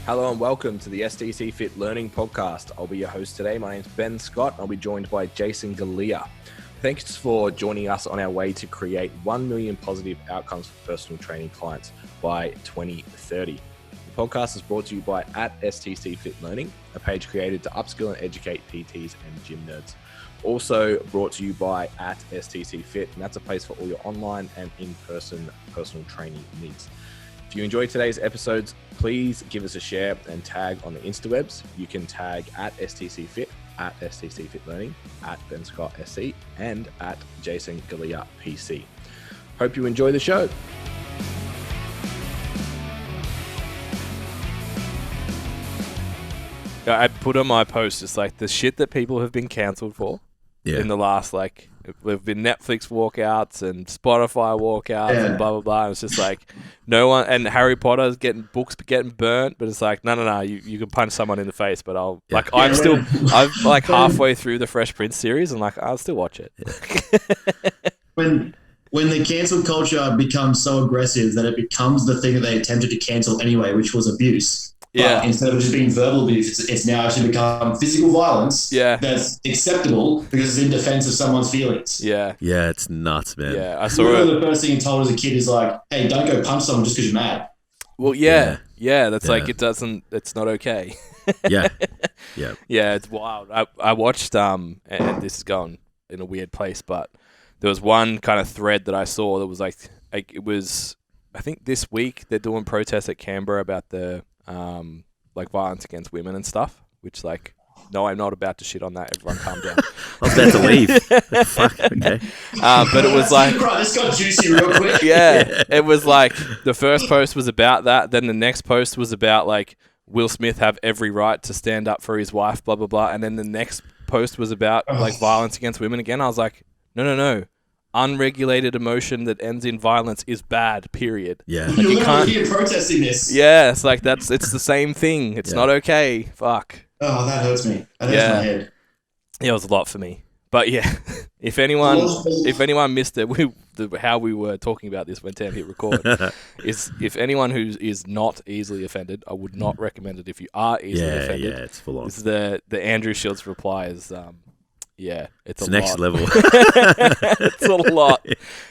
Hello and welcome to the STCfit Learning Podcast. I'll be your host today. My name's Ben Scott. I'll be joined by Jason Galea. Thanks for joining us on our way to create 1 million positive outcomes for personal training clients by 2030. The podcast is brought to you by @STCfit Learning, a page created to upskill and educate PTs and gym nerds. Also brought to you by @STCfit, and that's a place for all your online and in-person personal training needs. If you enjoyed today's episodes, please give us a share and tag on the Instawebs. You can tag @STCfit, @STCfit Learning, @Ben Scott SC, and @Jason Galea PC. Hope you enjoy the show. I put on my post, it's like the shit that people have been cancelled for in the last, like, we've been Netflix walkouts and Spotify walkouts and blah, blah, blah. And it's just like no one, and Harry Potter's getting burnt, but it's like, no, you can punch someone in the face, but I'm like halfway through the Fresh Prince series and like, I'll still watch it. When the cancel culture becomes so aggressive that it becomes the thing that they attempted to cancel anyway, which was abuse. Yeah. But instead of just being verbal abuse, it's now actually become physical violence. Yeah. That's acceptable because it's in defense of someone's feelings. Yeah. Yeah, it's nuts, man. Yeah. I saw the first thing you're told as a kid is like, hey, don't go punch someone just because you're mad. Well, yeah. That's like, it's not okay. Yeah. Yeah, it's wild. I watched, and this is going in a weird place, but there was one kind of thread that I saw that was like it was, I think this week they're doing protests at Canberra about the, like violence against women and stuff, which like, no, I'm not about to shit on that. Everyone calm down. I was about to leave. Fuck, okay. But it was like... Right, this got juicy real quick. Yeah, it was like the first post was about that. Then the next post was about like, Will Smith have every right to stand up for his wife, blah, blah, blah. And then the next post was about like violence against women again. I was like, no. Unregulated emotion that ends in violence is bad, period. Yeah. You're literally here protesting this. Yeah, it's like it's the same thing. It's not okay. Fuck. Oh, that hurts me. That hurts my head. Yeah, it was a lot for me. But yeah, if anyone missed it, how we were talking about this when Tam hit record, is if anyone who is not easily offended, I would not recommend it. If you are easily offended, it's full on. This is the Andrew Schultz reply is it's a next lot. level. It's a lot.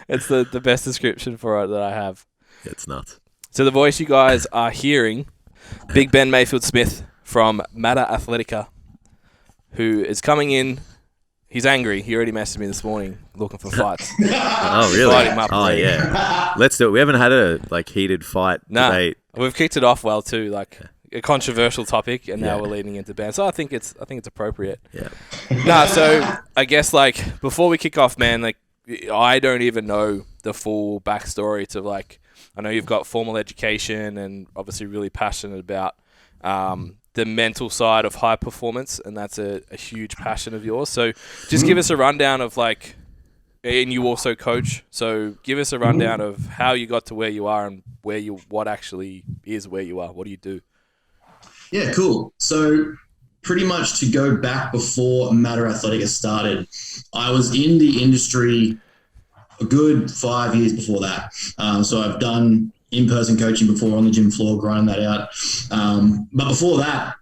It's the best description for it that I have. It's nuts. So the voice you guys are hearing, Big Ben Mayfield-Smith from Matter Athletica, who is coming in. He's angry. He already messaged me this morning looking for fights. Oh, really? Fight him up, yeah. Let's do it. We haven't had a heated fight debate. We've kicked it off well too, like a controversial topic, and now we're leading into Ben. So I think it's appropriate. Yeah. So I guess like before we kick off, man, like I don't even know the full backstory to like. I know you've got formal education and obviously really passionate about the mental side of high performance, and that's a huge passion of yours. So just give us a rundown of like, and you also coach. So give us a rundown of how you got to where you are and what actually is where you are. What do you do? Yeah, cool. So pretty much to go back before Matter Athletica started, I was in the industry a good 5 years before that. So I've done in-person coaching before on the gym floor, grinding that out. But before that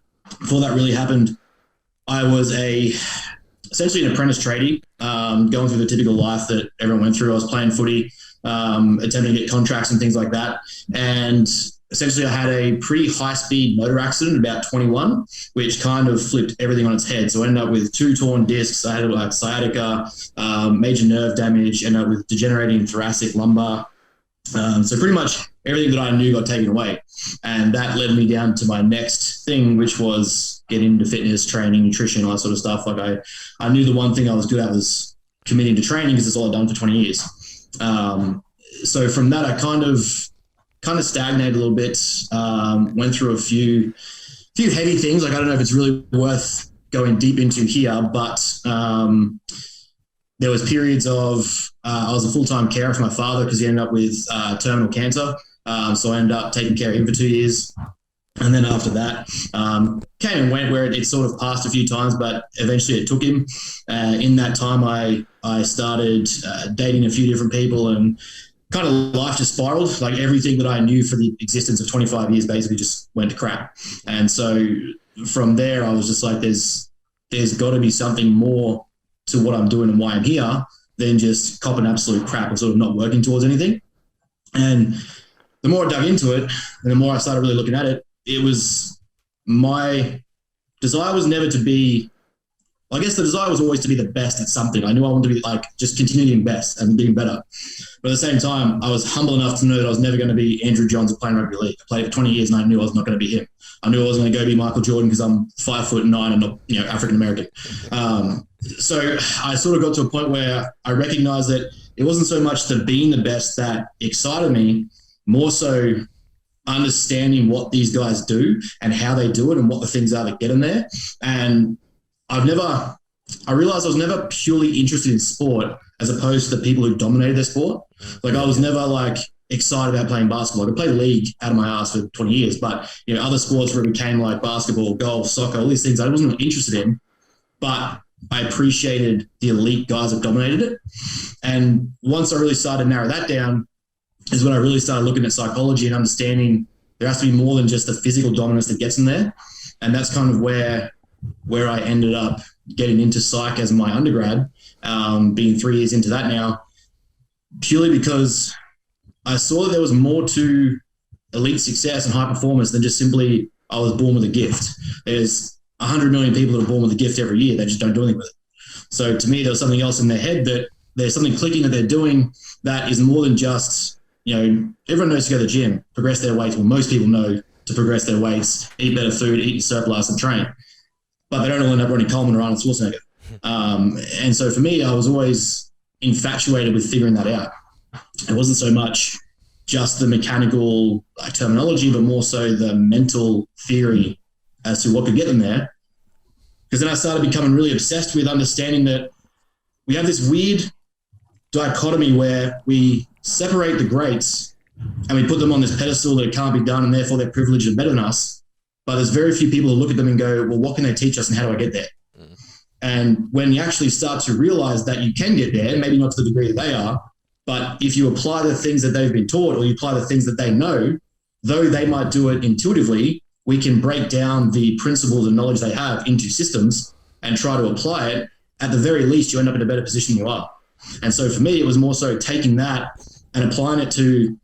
really happened, I was essentially an apprentice tradie, going through the typical life that everyone went through. I was playing footy, attempting to get contracts and things like that. And essentially I had a pretty high-speed motor accident about 21, which kind of flipped everything on its head. So I ended up with 2 torn discs. I had like sciatica, major nerve damage, ended up with degenerating thoracic lumbar. So pretty much everything that I knew got taken away. And that led me down to my next thing, which was getting into fitness, training, nutrition, all that sort of stuff. Like I knew the one thing I was good at was committing to training because it's all I've done for 20 years. So from that, I kind of stagnated a little bit, went through a few heavy things. Like, I don't know if it's really worth going deep into here, but there was periods of, I was a full-time carer for my father because he ended up with terminal cancer. So I ended up taking care of him for 2 years. And then after that, came and went where it sort of passed a few times, but eventually it took him. In that time, I started dating a few different people and kind of life just spiraled. Like everything that I knew for the existence of 25 years basically just went to crap. And so from there, I was just like, there's got to be something more to what I'm doing and why I'm here than just copping absolute crap and sort of not working towards anything. And the more I dug into it and the more I started really looking at it, it was my desire was never to be, I guess the desire was always to be the best at something. I knew I wanted to be like just continuing best and getting better. But at the same time, I was humble enough to know that I was never going to be Andrew Johns playing rugby league. I played for 20 years and I knew I was not going to be him. I knew I was going to go be Michael Jordan because I'm 5'9" and not, African American. So I sort of got to a point where I recognized that it wasn't so much the being the best that excited me, more so understanding what these guys do and how they do it and what the things are that get them there. And I realized I was never purely interested in sport as opposed to the people who dominated their sport. Like I was never like excited about playing basketball. I could play league out of my ass for 20 years, but other sports where it became like basketball, golf, soccer, all these things I wasn't interested in, but I appreciated the elite guys that dominated it. And once I really started to narrow that down is when I really started looking at psychology and understanding there has to be more than just the physical dominance that gets in there. And that's kind of where I ended up getting into psych as my undergrad, being 3 years into that now, purely because I saw that there was more to elite success and high performance than just simply I was born with a gift. There's 100 million people that are born with a gift every year. They just don't do anything with it. So to me, there was something else in their head that there's something clicking that they're doing that is more than just, everyone knows to go to the gym, progress their weights. Well, most people know to progress their weights, eat better food, eat surplus and train. But they don't all end up running Coleman or Arnold Schwarzenegger. And so for me, I was always infatuated with figuring that out. It wasn't so much just the mechanical terminology, but more so the mental theory as to what could get them there. Because then I started becoming really obsessed with understanding that we have this weird dichotomy where we separate the greats and we put them on this pedestal that it can't be done and therefore they're privileged and better than us. But there's very few people who look at them and go, well, what can they teach us and how do I get there? And when you actually start to realize that you can get there, maybe not to the degree that they are, but if you apply the things that they've been taught or you apply the things that they know, though they might do it intuitively, we can break down the principles and knowledge they have into systems and try to apply it. At the very least, you end up in a better position than you are. And so for me, it was more so taking that and applying it to,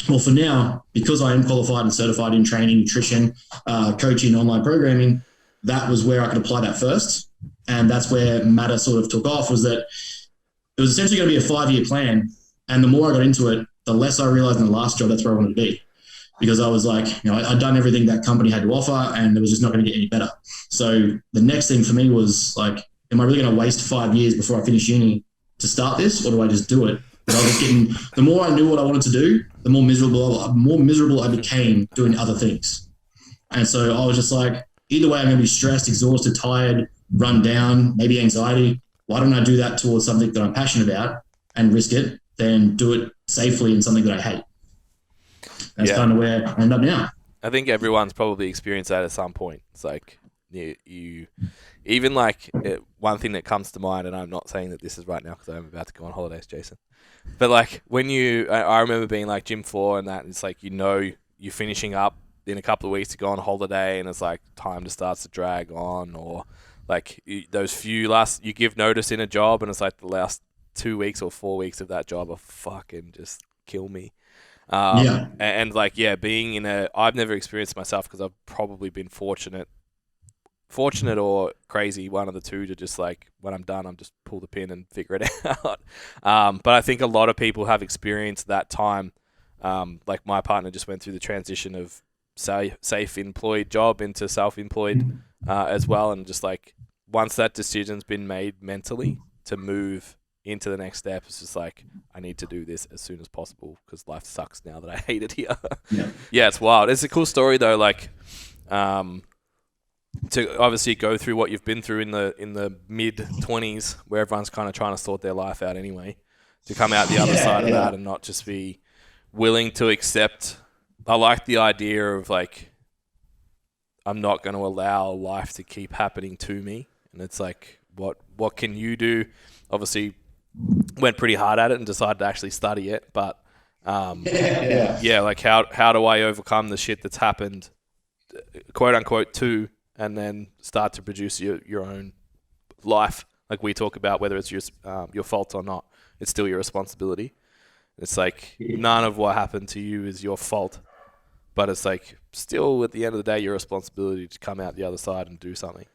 well, for now, because I am qualified and certified in training, nutrition, coaching, online programming, that was where I could apply that first. And that's where Matter sort of took off, was that it was essentially going to be a 5-year plan. And the more I got into it, the less I realized in the last job that's where I wanted to be. Because I was like, I'd done everything that company had to offer and it was just not going to get any better. So the next thing for me was like, am I really going to waste 5 years before I finish uni to start this, or do I just do it? But I was getting, the more I knew what I wanted to do, the more miserable I became doing other things. And so I was just like, either way, I'm going to be stressed, exhausted, tired, run down, maybe anxiety. Why don't I do that towards something that I'm passionate about and risk it, then do it safely in something that I hate? That's kind of where I end up now. I think everyone's probably experienced that at some point. It's like you even like one thing that comes to mind, and I'm not saying that this is right now because I'm about to go on holidays, Jason. But like when I remember being like gym floor and that, and it's like, you're finishing up in a couple of weeks to go on holiday and it's like time to start to drag on, or like those few last, you give notice in a job and it's like the last 2 weeks or 4 weeks of that job are fucking just kill me. And like, being in I've never experienced it myself because I've probably been fortunate or crazy, one of the two, to just like, when I'm done, I'm just pull the pin and figure it out. But I think a lot of people have experienced that time. Like my partner just went through the transition of safe employed job into self-employed as well. And just like, once that decision's been made mentally to move into the next step, it's just like, I need to do this as soon as possible because life sucks now that I hate it here. Yeah, it's wild. It's a cool story though. Like, to obviously go through what you've been through in the mid-20s, where everyone's kind of trying to sort their life out anyway, to come out the other side of that and not just be willing to accept. I like the idea of like, I'm not going to allow life to keep happening to me. And it's like, what can you do? Obviously went pretty hard at it and decided to actually study it, but Yeah, like how do I overcome the shit that's happened, quote unquote, to, and then start to produce your own life. Like we talk about, whether it's your fault or not, it's still your responsibility. It's like none of what happened to you is your fault, but it's like still at the end of the day, your responsibility to come out the other side and do something.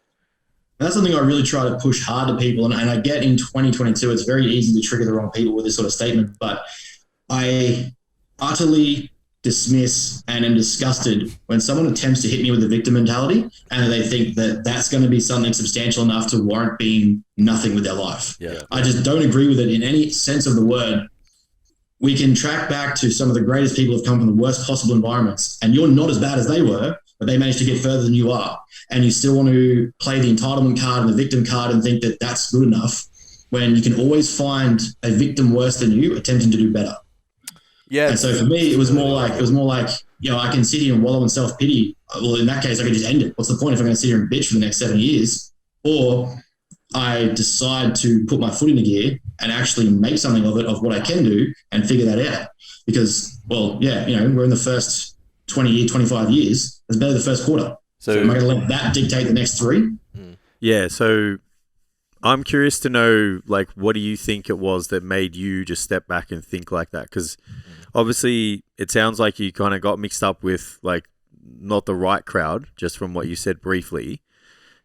That's something I really try to push hard to people. And I get in 2022, it's very easy to trigger the wrong people with this sort of statement, but I utterly dismiss and am disgusted when someone attempts to hit me with a victim mentality and they think that that's going to be something substantial enough to warrant being nothing with their life. Yeah. I just don't agree with it in any sense of the word. We can track back to some of the greatest people who have come from the worst possible environments, and you're not as bad as they were, but they managed to get further than you are. And you still want to play the entitlement card and the victim card and think that that's good enough when you can always find a victim worse than you attempting to do better. Yeah. And so for me, it was more like, I can sit here and wallow in self-pity. Well, in that case, I could just end it. What's the point if I'm going to sit here and bitch for the next 7 years? Or I decide to put my foot in the gear and actually make something of it, of what I can do, and figure that out. Because, we're in the first 25 years. It's better the first quarter. So am I going to let that dictate the next 3? Yeah, so I'm curious to know, like, what do you think it was that made you just step back and think like that? Because obviously it sounds like you kind of got mixed up with, like, not the right crowd, just from what you said briefly.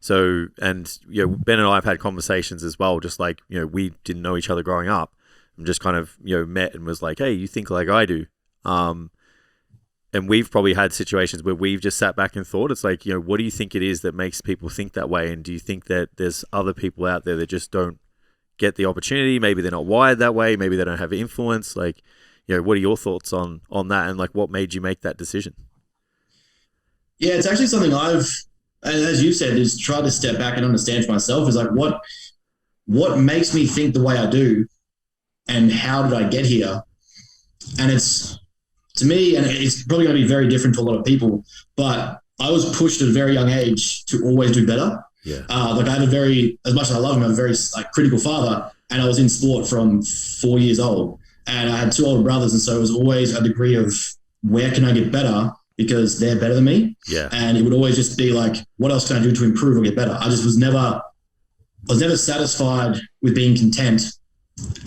So, and, Ben and I have had conversations as well, just like, we didn't know each other growing up, and just kind of, met and was like, hey, you think like I do. And we've probably had situations where we've just sat back and thought, it's like, what do you think it is that makes people think that way? And do you think that there's other people out there that just don't get the opportunity? Maybe they're not wired that way. Maybe they don't have influence. Like, what are your thoughts on that? And like, what made you make that decision? Yeah, it's actually something as you said, is try to step back and understand for myself is like, what makes me think the way I do, and how did I get here? And it's, to me, and it's probably going to be very different to a lot of people, but I was pushed at a very young age to always do better. Yeah. I have as much as I love him, I'm a very critical father, and I was in sport from 4 years old, and I had 2 older brothers. And so it was always a degree of where can I get better, because they're better than me. Yeah. And it would always just be like, what else can I do to improve or get better? I was never satisfied with being content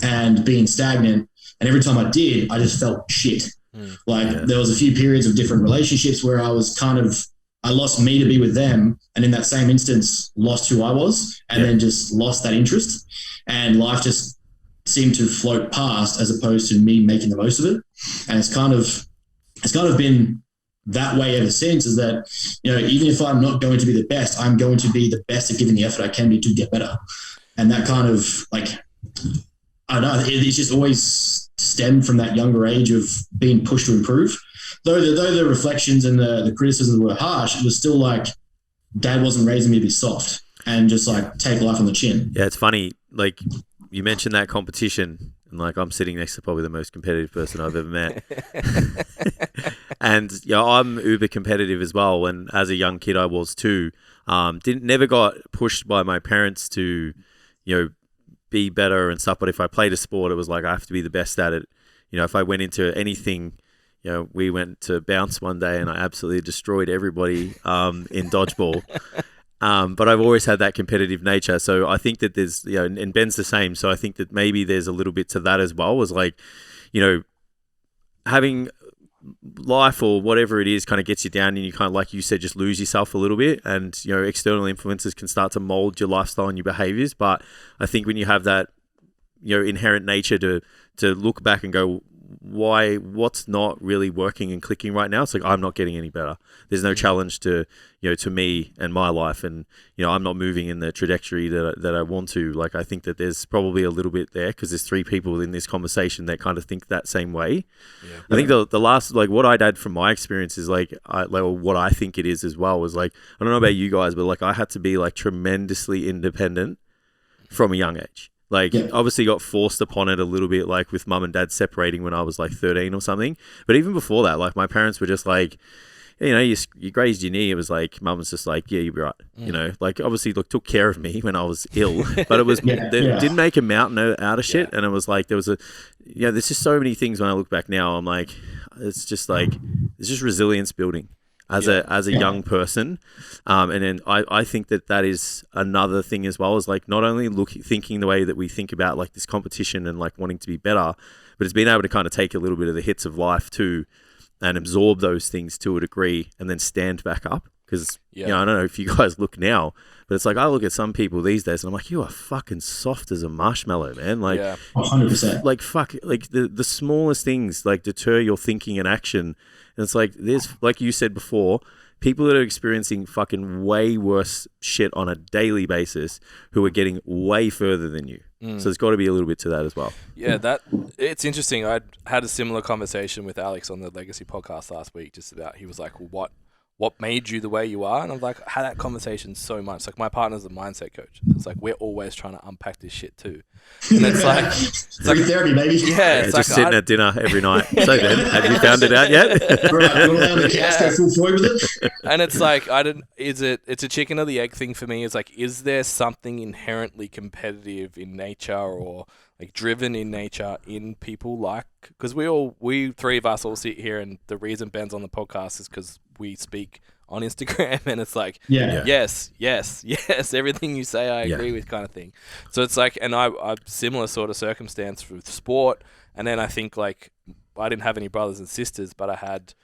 and being stagnant. And every time I did, I just felt shit. There was a few periods of different relationships where I was I lost me to be with them. And in that same instance, lost who I was, and then just lost that interest. And life just seemed to float past as opposed to me making the most of it. And it's kind of been that way ever since, is that, even if I'm not going to be the best, I'm going to be the best at giving the effort I can be to get better. And that kind of I don't know, it's just always stemmed from that younger age of being pushed to improve. Though the reflections and the criticisms were harsh, it was still like Dad wasn't raising me to be soft and just like take life on the chin. Yeah, it's funny. Like, you mentioned that competition, and like, I'm sitting next to probably the most competitive person I've ever met. And I'm uber competitive as well. And as a young kid, I was too. Never got pushed by my parents to, be better and stuff. But if I played a sport, it was like I have to be the best at it. If I went into anything, we went to bounce one day and I absolutely destroyed everybody in dodgeball. But I've always had that competitive nature. So I think that there's, and Ben's the same. So I think that maybe there's a little bit to that as well, as like, having life or whatever it is kind of gets you down, and you kind of, like you said, just lose yourself a little bit, and external influences can start to mold your lifestyle and your behaviors. But I think when you have that inherent nature to look back and go, what's not really working and clicking right now, it's like, I'm not getting any better. There's no challenge to to me and my life, and I'm not moving in the trajectory that I want to. Like, I think that there's probably a little bit there, because there's 3 people in this conversation that kind of think that same way. I think the last, like, what I'd add from my experience is what I think it is as well, was like, I don't know about you guys, but like, I had to be like tremendously independent from a young age. Like, obviously got forced upon it a little bit, like with mum and dad separating when I was like 13 or something. But even before that, like, my parents were just like, you grazed your knee. It was like, mum was just like, yeah, you'll be right. Like obviously took care of me when I was ill, but it was, didn't make a mountain out of shit. And it was like, there's just so many things when I look back now, I'm like, it's just resilience building as a young person. And then I think that is another thing as well, is like not only thinking the way that we think about like this competition and like wanting to be better, but it's being able to kind of take a little bit of the hits of life too and absorb those things to a degree and then stand back up. Because, I don't know if you guys look now, but it's like I look at some people these days and I'm like, you are fucking soft as a marshmallow, man. Like, 100%. Like, fuck, like the smallest things like deter your thinking and action. And it's like, there's, like you said before, people that are experiencing fucking way worse shit on a daily basis who are getting way further than you. So there's got to be a little bit to that as well. Yeah, it's interesting. I had a similar conversation with Alex on the Legacy podcast last week, just about, he was like, well, what made you the way you are? And I'm like, I had that conversation so much. Like, my partner's a mindset coach. It's like, we're always trying to unpack this shit too. And it's like, free therapy, baby. Yeah, it's just like, sitting at dinner every night. So then, have you found it out yet? Right, we'll allow the couch go full Freud with it. And it's like, it's a chicken or the egg thing for me. It's like, is there something inherently competitive in nature or like driven in nature in people? Like, because we three of us all sit here, and the reason Ben's on the podcast is because we speak on Instagram, and it's like, yes, everything you say I agree with, kind of thing. So it's like, and I similar sort of circumstance with sport. And then I think like, I didn't have any brothers and sisters, but I had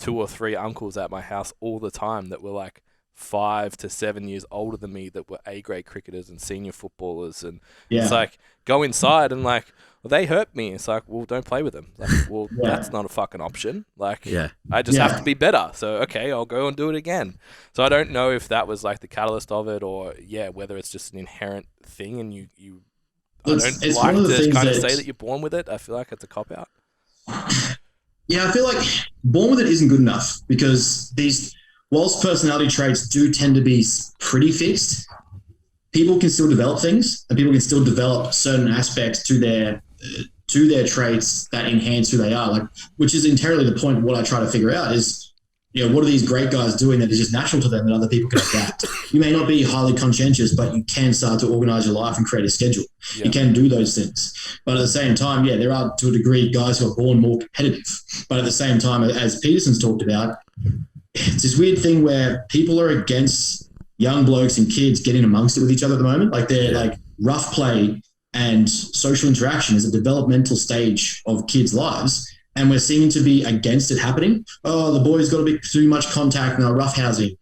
2 or 3 uncles at my house all the time that were like 5 to 7 years older than me, that were A-grade cricketers and senior footballers. And it's like, go inside and like, well, they hurt me. It's like, well, don't play with them. Like, well, that's not a fucking option. Like, I just have to be better. So, okay, I'll go and do it again. So I don't know if that was like the catalyst of it, or whether it's just an inherent thing and you I don't like to kind of say that you're born with it. I feel like it's a cop-out. Yeah, I feel like born with it isn't good enough, because whilst personality traits do tend to be pretty fixed, people can still develop things, and people can still develop certain aspects to their traits that enhance who they are. Like, which is entirely the point of what I try to figure out is, what are these great guys doing that is just natural to them that other people can adapt? You may not be highly conscientious, but you can start to organize your life and create a schedule. Yeah. You can do those things. But at the same time, there are, to a degree, guys who are born more competitive. But at the same time, as Peterson's talked about, it's this weird thing where people are against young blokes and kids getting amongst it with each other at the moment. Like, they're like, rough play and social interaction is a developmental stage of kids' lives. And we're seeming to be against it happening. Oh, the boys got to be too much contact now, roughhousing.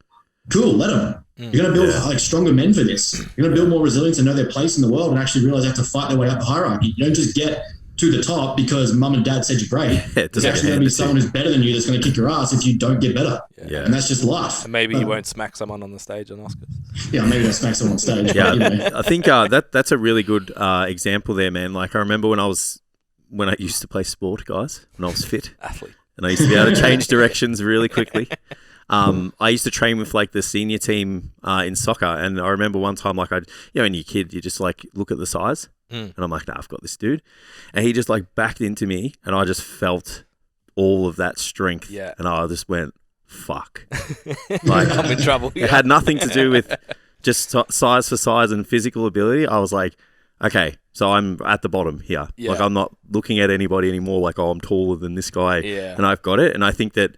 Cool, let them. You're going to build like stronger men for this. You're going to build more resilience and know their place in the world, and actually realize they have to fight their way up the hierarchy. You don't just get to the top because mum and dad said you're great. There's actually going to be someone who's better than you that's going to kick your ass if you don't get better. And that's just life. And maybe you won't smack someone on the stage on Oscars. Yeah, maybe don't smack someone on stage. I think that's a really good example there, man. Like, I remember when I used to play sport, guys, when I was fit. Athlete. And I used to be able to change directions really quickly. I used to train with like the senior team in soccer. And I remember one time, like, when you're a kid, you just like look at the size. And I'm like, nah, I've got this dude. And he just like backed into me, and I just felt all of that strength. Yeah. And I just went, fuck. Like, I'm in trouble. It had nothing to do with just size for size and physical ability. I was like, okay, so I'm at the bottom here. Yeah. Like, I'm not looking at anybody anymore like, oh, I'm taller than this guy and I've got it. And I think that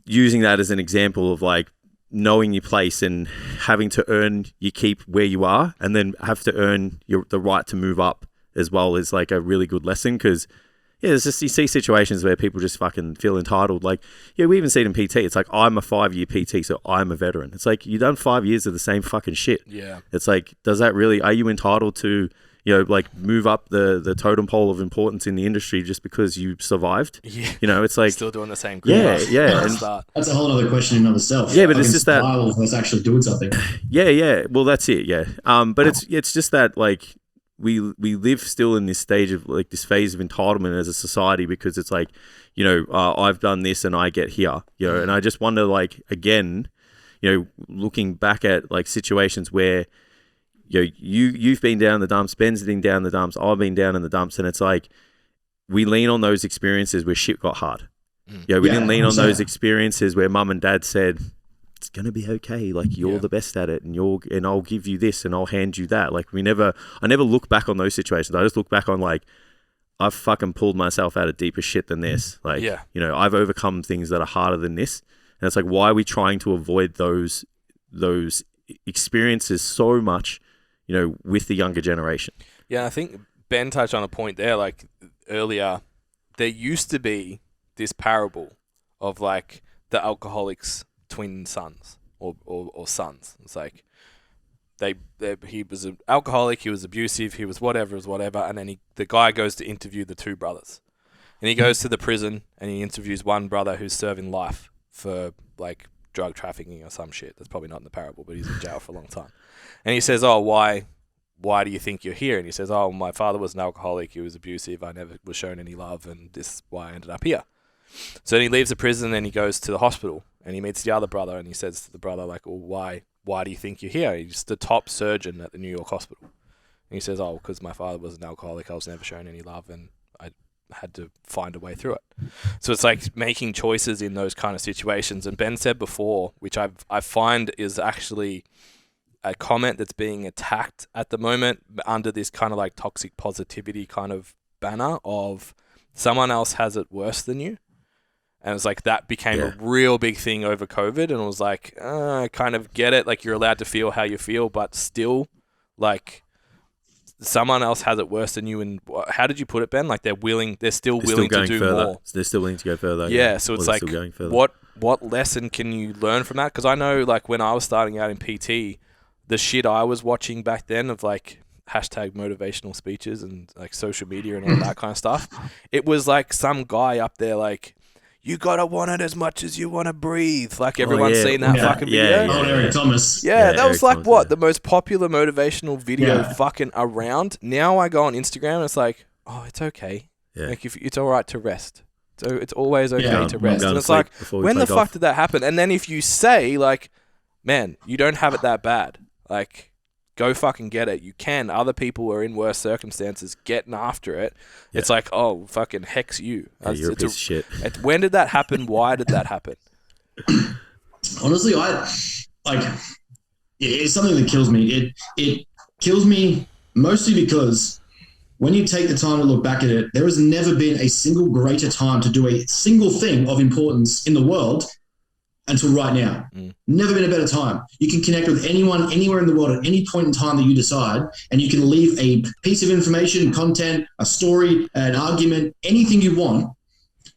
using that as an example of like knowing your place and having to earn your keep where you are, and then have to earn the right to move up as well, is like a really good lesson. Because there's just, you see situations where people just fucking feel entitled. Like, we even see it in PT. It's like, I'm a 5-year PT, so I'm a veteran. It's like, you've done 5 years of the same fucking shit. Yeah. It's like, does that really, are you entitled to, like move up the totem pole of importance in the industry just because you survived? Yeah. It's like, still doing the same. Yeah. That's a whole other question in and of itself. Yeah, but it's just that versus actually doing something. Yeah. Well, that's it. Yeah. But it's just that, like, we live still in this stage of like this phase of entitlement as a society, because it's like, I've done this and I get here, and I just wonder, like, again, looking back at like situations where, you've been down the dumps, Ben's been down the dumps, I've been down in the dumps, and it's like, we lean on those experiences where shit got hard. Yeah, we didn't lean on 100%. those experiences where mum and dad said, it's going to be okay. Like, you're the best at it, and I'll give you this and I'll hand you that. Like, I never look back on those situations. I just look back on, like, I've fucking pulled myself out of deeper shit than this. Like, you know, I've overcome things that are harder than this. And it's like, why are we trying to avoid those experiences so much, you know, with the younger generation? Yeah, I think Ben touched on a point there, like earlier. There used to be this parable of like the alcoholic's twin sons or sons. It's like he was an alcoholic, he was abusive, he was whatever, and then the guy goes to interview the two brothers. And he goes to the prison and he interviews one brother who's serving life for like drug trafficking or some shit. That's probably not in the parable, but he's in jail for a long time. And he says, "Oh, why do you think you're here?" And he says, "Oh, my father was an alcoholic, he was abusive, I never was shown any love, and this is why I ended up here." So then he leaves the prison and he goes to the hospital and he meets the other brother and he says to the brother, like, "Well, why do you think you're here?" He's the top surgeon at the New York hospital. And he says, "Oh, because my father was an alcoholic, I was never shown any love, and I had to find a way through it." So it's like making choices in those kind of situations. And Ben said before, which I find is actually a comment that's being attacked at the moment under this kind of like toxic positivity kind of banner of someone else has it worse than you. And it's like that became a real big thing over COVID. And it was like, I kind of get it. Like, you're allowed to feel how you feel, but still, like, someone else has it worse than you. And how did you put it, Ben? Like, they're still willing to do further. more. They're still willing to go further. Yeah. So it's like, what lesson can you learn from that? Because I know, like, when I was starting out in PT, the shit I was watching back then of like hashtag motivational speeches and like social media and all that kind of stuff, it was like some guy up there like, "You gotta want it as much as you want to breathe." Like, everyone's seen that fucking video. Eric Thomas. Yeah, that was like Thomas, the most popular motivational video fucking around. Now I go on Instagram and it's like, "Oh, it's okay. Like, if it's all right to rest. So it's always okay to rest." And it's like, when the fuck did that happen? And then if you say like, "Man, you don't have it that bad. Like, go fucking get it. You can. Other people are in worse circumstances getting after it." Yeah. It's like, oh, fucking hex you. Yeah, you're a piece of shit. When did that happen? Why did that happen? Honestly, it's something that kills me. It kills me mostly because when you take the time to look back at it, there has never been a single greater time to do a single thing of importance in the world until right now. Never been a better time. You can connect with anyone, anywhere in the world at any point in time that you decide, and you can leave a piece of information, content, a story, an argument, anything you want.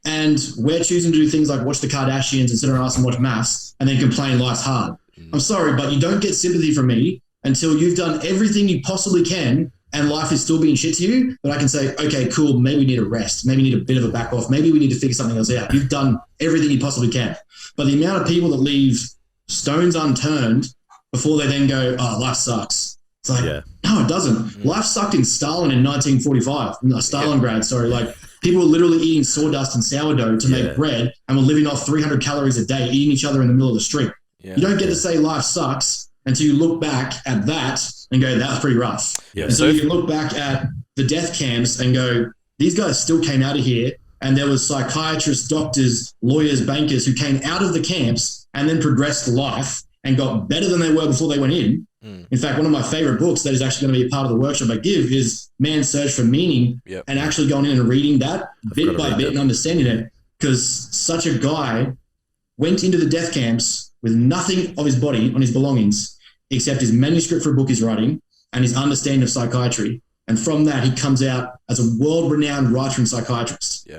And we're choosing to do things like watch the Kardashians and sit around us and watch maths and then complain life's hard. I'm sorry, but you don't get sympathy from me until you've done everything you possibly can and life is still being shit to you. But I can say, okay, cool, maybe we need a rest. Maybe we need a bit of a back off. Maybe we need to figure something else out. You've done everything you possibly can. But the amount of people that leave stones unturned before they then go, "Oh, life sucks." It's like, no, it doesn't. Life sucked in Stalin in 1945. Stalingrad, sorry. Like, people were literally eating sawdust and sourdough to make bread and were living off 300 calories a day, eating each other in the middle of the street. You don't get to say life sucks until you look back at that and go, that was pretty rough. And so you can look back at the death camps and go, these guys still came out of here. And there was psychiatrists, doctors, lawyers, bankers who came out of the camps and then progressed life and got better than they were before they went in. In fact, one of my favorite books that is actually going to be a part of the workshop I give is Man's Search for Meaning, and actually going in and reading that bit by bit and understanding it, because such a guy went into the death camps with nothing of his body on his belongings except his manuscript for a book he's writing and his understanding of psychiatry. And from that, he comes out as a world-renowned writer and psychiatrist.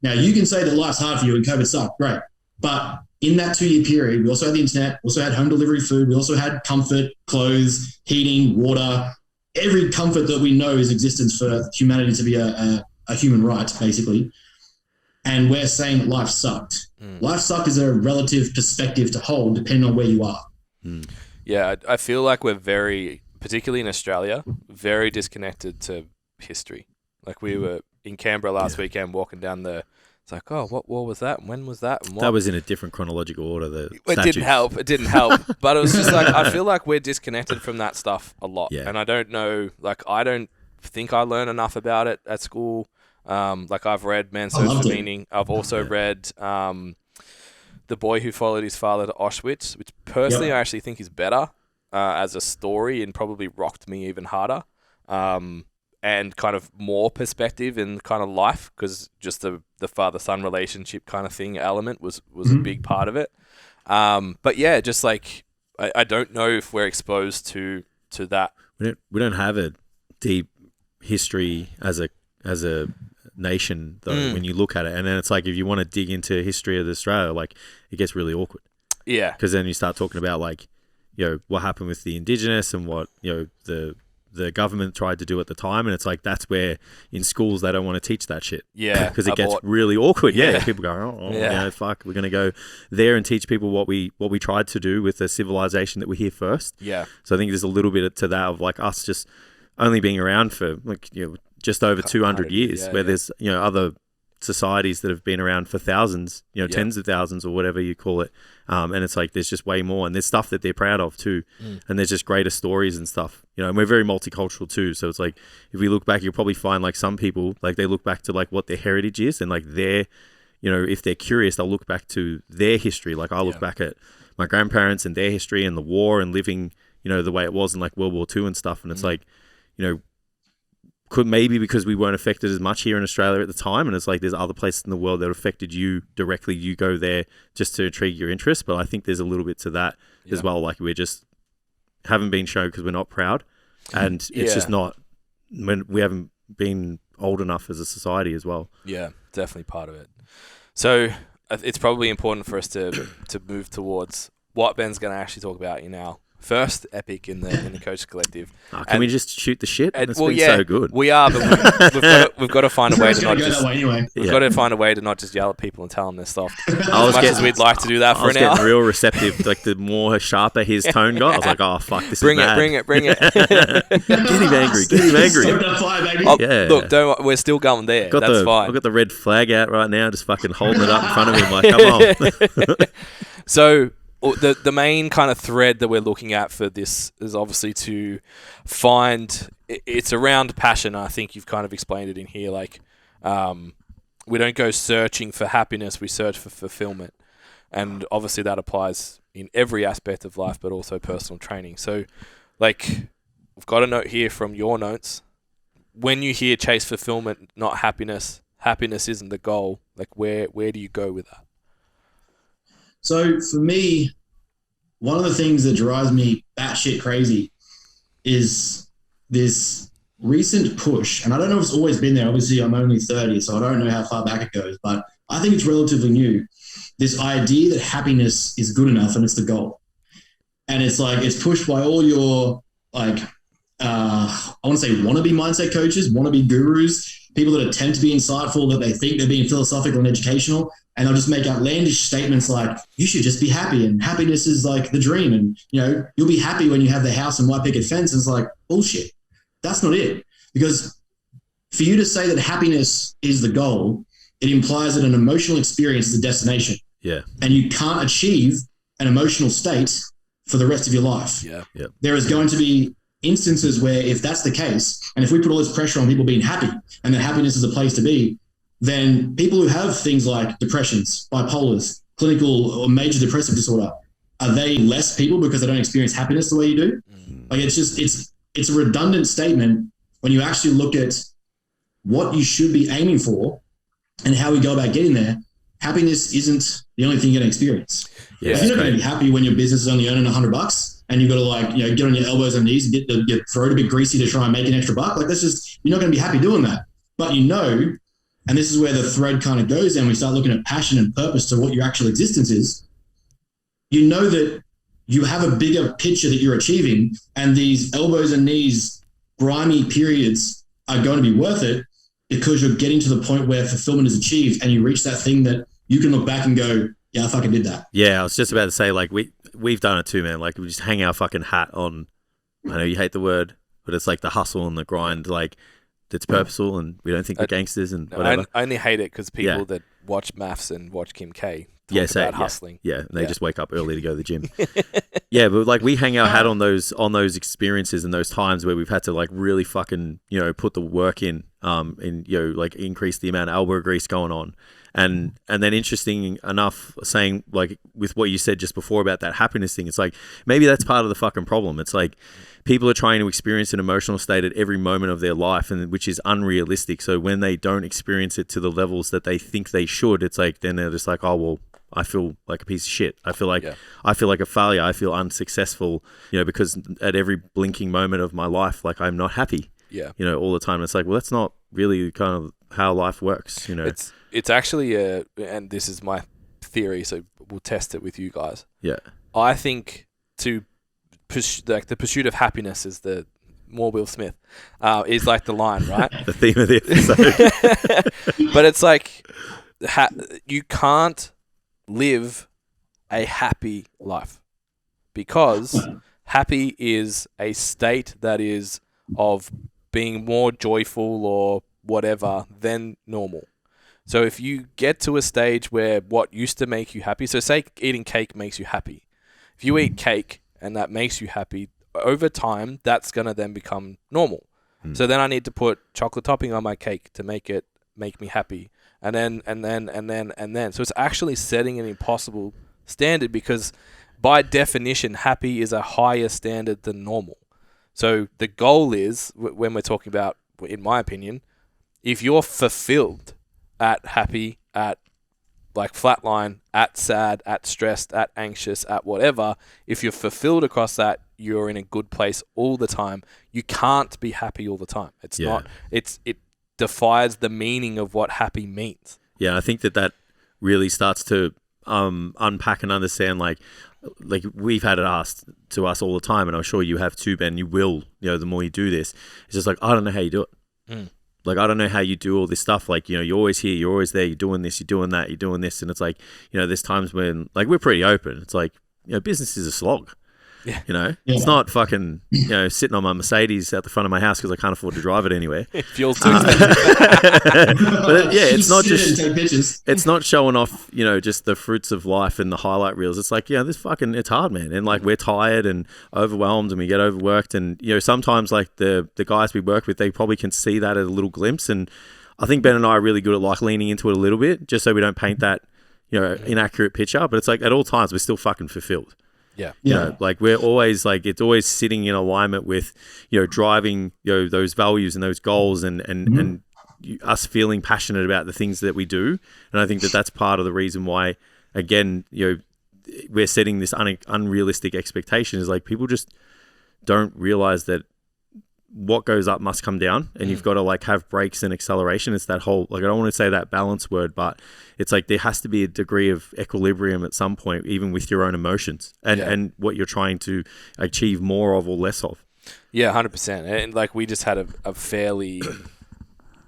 Now, you can say that life's hard for you and COVID sucked, great. But in that 2-year period, we also had the internet, also had home delivery food, we also had comfort, clothes, heating, water, every comfort that we know is existence for humanity to be a human right, basically. And we're saying that life sucked. Life sucked is a relative perspective to hold depending on where you are. Yeah, I feel like we're very, particularly in Australia, very disconnected to history. Like, we were in Canberra last weekend walking down it's like, oh, what war was that? When was that? And what? That was in a different chronological order. It didn't help. But it was just like, I feel like we're disconnected from that stuff a lot. And I don't know, like, I don't think I learn enough about it at school. Like I've read Man's I Search loved for it. Meaning. I've also read The Boy Who Followed His Father to Auschwitz, which personally I actually think is better as a story and probably rocked me even harder. And kind of more perspective in kind of life, because just the father-son relationship kind of thing element was a big part of it. But yeah, just like I don't know if we're exposed to that. We don't have a deep history as a nation though. When you look at it, and then it's like if you want to dig into history of Australia, like it gets really awkward. Yeah, because then you start talking about like, what happened with the Indigenous and what the government tried to do at the time, and it's like that's where in schools they don't want to teach that shit. Yeah, because it gets really awkward. Yeah, people go, yeah. Fuck, we're gonna go there and teach people what we tried to do with the civilization that we're here first. Yeah. So I think there's a little bit to that of like us just only being around for like just over 200 years, where there's other societies that have been around for thousands, tens of thousands or whatever you call it. And it's like there's just way more, and there's stuff that they're proud of too. And there's just greater stories and stuff, and we're very multicultural too. So it's like if we look back, you'll probably find like some people like they look back to like what their heritage is, and like their if they're curious, they'll look back to their history. Like I look back at my grandparents and their history and the war and living the way it was in like World War II and stuff, and it's like could maybe because we weren't affected as much here in Australia at the time, and it's like there's other places in the world that affected you directly, you go there just to intrigue your interest. But I think there's a little bit to that as well, like we're just haven't been shown because we're not proud, and it's just not when we haven't been old enough as a society as well. Yeah, definitely part of it. So it's probably important for us to move towards what Ben's going to actually talk about in our first epic in the Coach Collective. Can we just shoot the shit? It's been so good. We are, but we've got to find a way to not just. We've got to find a way to not just yell at people and tell them their stuff. As much as we'd like to do that for an hour. I was getting real receptive. Like the more sharper his tone got, I was like, "Oh fuck, this is mad." Bring it. Get him angry. Look, we're still going there. That's fine. I've got the red flag out right now, just fucking holding it up in front of him, like, come on. So. The main kind of thread that we're looking at for this is obviously to find it's around passion. I think you've kind of explained it in here. Like, we don't go searching for happiness; we search for fulfillment, and obviously that applies in every aspect of life, but also personal training. So, like, we've got a note here from your notes. When you hear chase fulfillment, not happiness, happiness isn't the goal. Like, where do you go with that? So for me, one of the things that drives me batshit crazy is this recent push. And I don't know if it's always been there. Obviously, I'm only 30, so I don't know how far back it goes. But I think it's relatively new. This idea that happiness is good enough and it's the goal. And it's like it's pushed by all your, like, I want to say wannabe mindset coaches, wannabe gurus, people that attempt to be insightful, that they think they're being philosophical and educational. And they'll just make outlandish statements like, you should just be happy and happiness is like the dream. And, you'll be happy when you have the house and white picket fence. It's like, bullshit. That's not it. Because for you to say that happiness is the goal, it implies that an emotional experience is the destination. Yeah. And you can't achieve an emotional state for the rest of your life. Yeah. Yeah. There is going to be instances where if that's the case, and if we put all this pressure on people being happy and that happiness is a place to be, then people who have things like depressions, bipolars, clinical or major depressive disorder, are they less people because they don't experience happiness the way you do? Like it's a redundant statement when you actually look at what you should be aiming for and how we go about getting there. Happiness isn't the only thing you're going to experience. Yeah, if you're not going to be happy when your business is only earning $100 and you've got to get on your elbows and knees and get your throat a bit greasy to try and make an extra buck, like you're not going to be happy doing that. But and this is where the thread kind of goes and we start looking at passion and purpose to what your actual existence is. You know that you have a bigger picture that you're achieving, and these elbows and knees, grimy periods are going to be worth it because you're getting to the point where fulfillment is achieved and you reach that thing that you can look back and go, yeah, I fucking did that. Yeah, I was just about to say, like, we've done it too, man. Like, we just hang our fucking hat on, I know you hate the word, but it's like the hustle and the grind, like, that's purposeful, and we don't think we're gangsters and whatever. I only hate it because people that watch maths and watch Kim K about hustling. Yeah, and they just wake up early to go to the gym. Yeah, but like we hang our hat on those experiences and those times where we've had to like really fucking, you know, put the work in, and, you know, like increase the amount of elbow grease going on. And then interesting enough, saying like with what you said just before about that happiness thing, it's like maybe that's part of the fucking problem. It's like people are trying to experience an emotional state at every moment of their life, and which is unrealistic. So when they don't experience it to the levels that they think they should, it's like then they're just like, oh well, I feel like a piece of shit. I feel like a failure. I feel unsuccessful, you know, because at every blinking moment of my life, like I'm not happy. Yeah. You know, all the time. It's like, well, that's not really kind of how life works, you know. It's actually and this is my theory, so we'll test it with you guys. Yeah. I think the pursuit of happiness is the more Will Smith is like the line, right? The theme of the episode. But it's like you can't live a happy life because happy is a state that is of being more joyful or whatever than normal. So if you get to a stage where what used to make you happy, so say eating cake makes you happy. If you eat cake and that makes you happy, over time, that's going to then become normal. So then I need to put chocolate topping on my cake to make me happy. And then. So it's actually setting an impossible standard because by definition, happy is a higher standard than normal. So the goal is, when we're talking about, in my opinion, if you're fulfilled at happy, at like flatline, at sad, at stressed, at anxious, at whatever, if you're fulfilled across that, you're in a good place all the time. You can't be happy all the time. It's not, it defies the meaning of what happy means. Yeah, I think that really starts to unpack and understand, like we've had it asked to us all the time, and I'm sure you have too, Ben. You will, you know, the more you do this, it's just like, I don't know how you do it. Like, I don't know how you do all this stuff. Like, you know, you're always here, you're always there, you're doing this, you're doing that, you're doing this. And it's like, you know, there's times when, like, we're pretty open. It's like, you know, business is a slog. Yeah. You know, it's not fucking, you know, sitting on my Mercedes out the front of my house because I can't afford to drive it anywhere. Fuel's too expensive. But yeah, it's not just, it's not showing off, you know, just the fruits of life and the highlight reels. It's like, yeah, it's hard, man. And like, we're tired and overwhelmed and we get overworked. And, you know, sometimes like the guys we work with, they probably can see that at a little glimpse. And I think Ben and I are really good at like leaning into it a little bit, just so we don't paint that, you know, inaccurate picture. But it's like at all times, we're still fucking fulfilled. Yeah. You know, like we're always like, it's always sitting in alignment with, you know, driving, you know, those values and those goals and us feeling passionate about the things that we do. And I think that that's part of the reason why, again, you know, we're setting this unrealistic expectation is like people just don't realize that what goes up must come down, and you've got to like have brakes and acceleration. It's that whole, like, I don't want to say that balance word, but it's like there has to be a degree of equilibrium at some point, even with your own emotions and what you're trying to achieve more of or less of. Yeah, 100%. And like we just had a fairly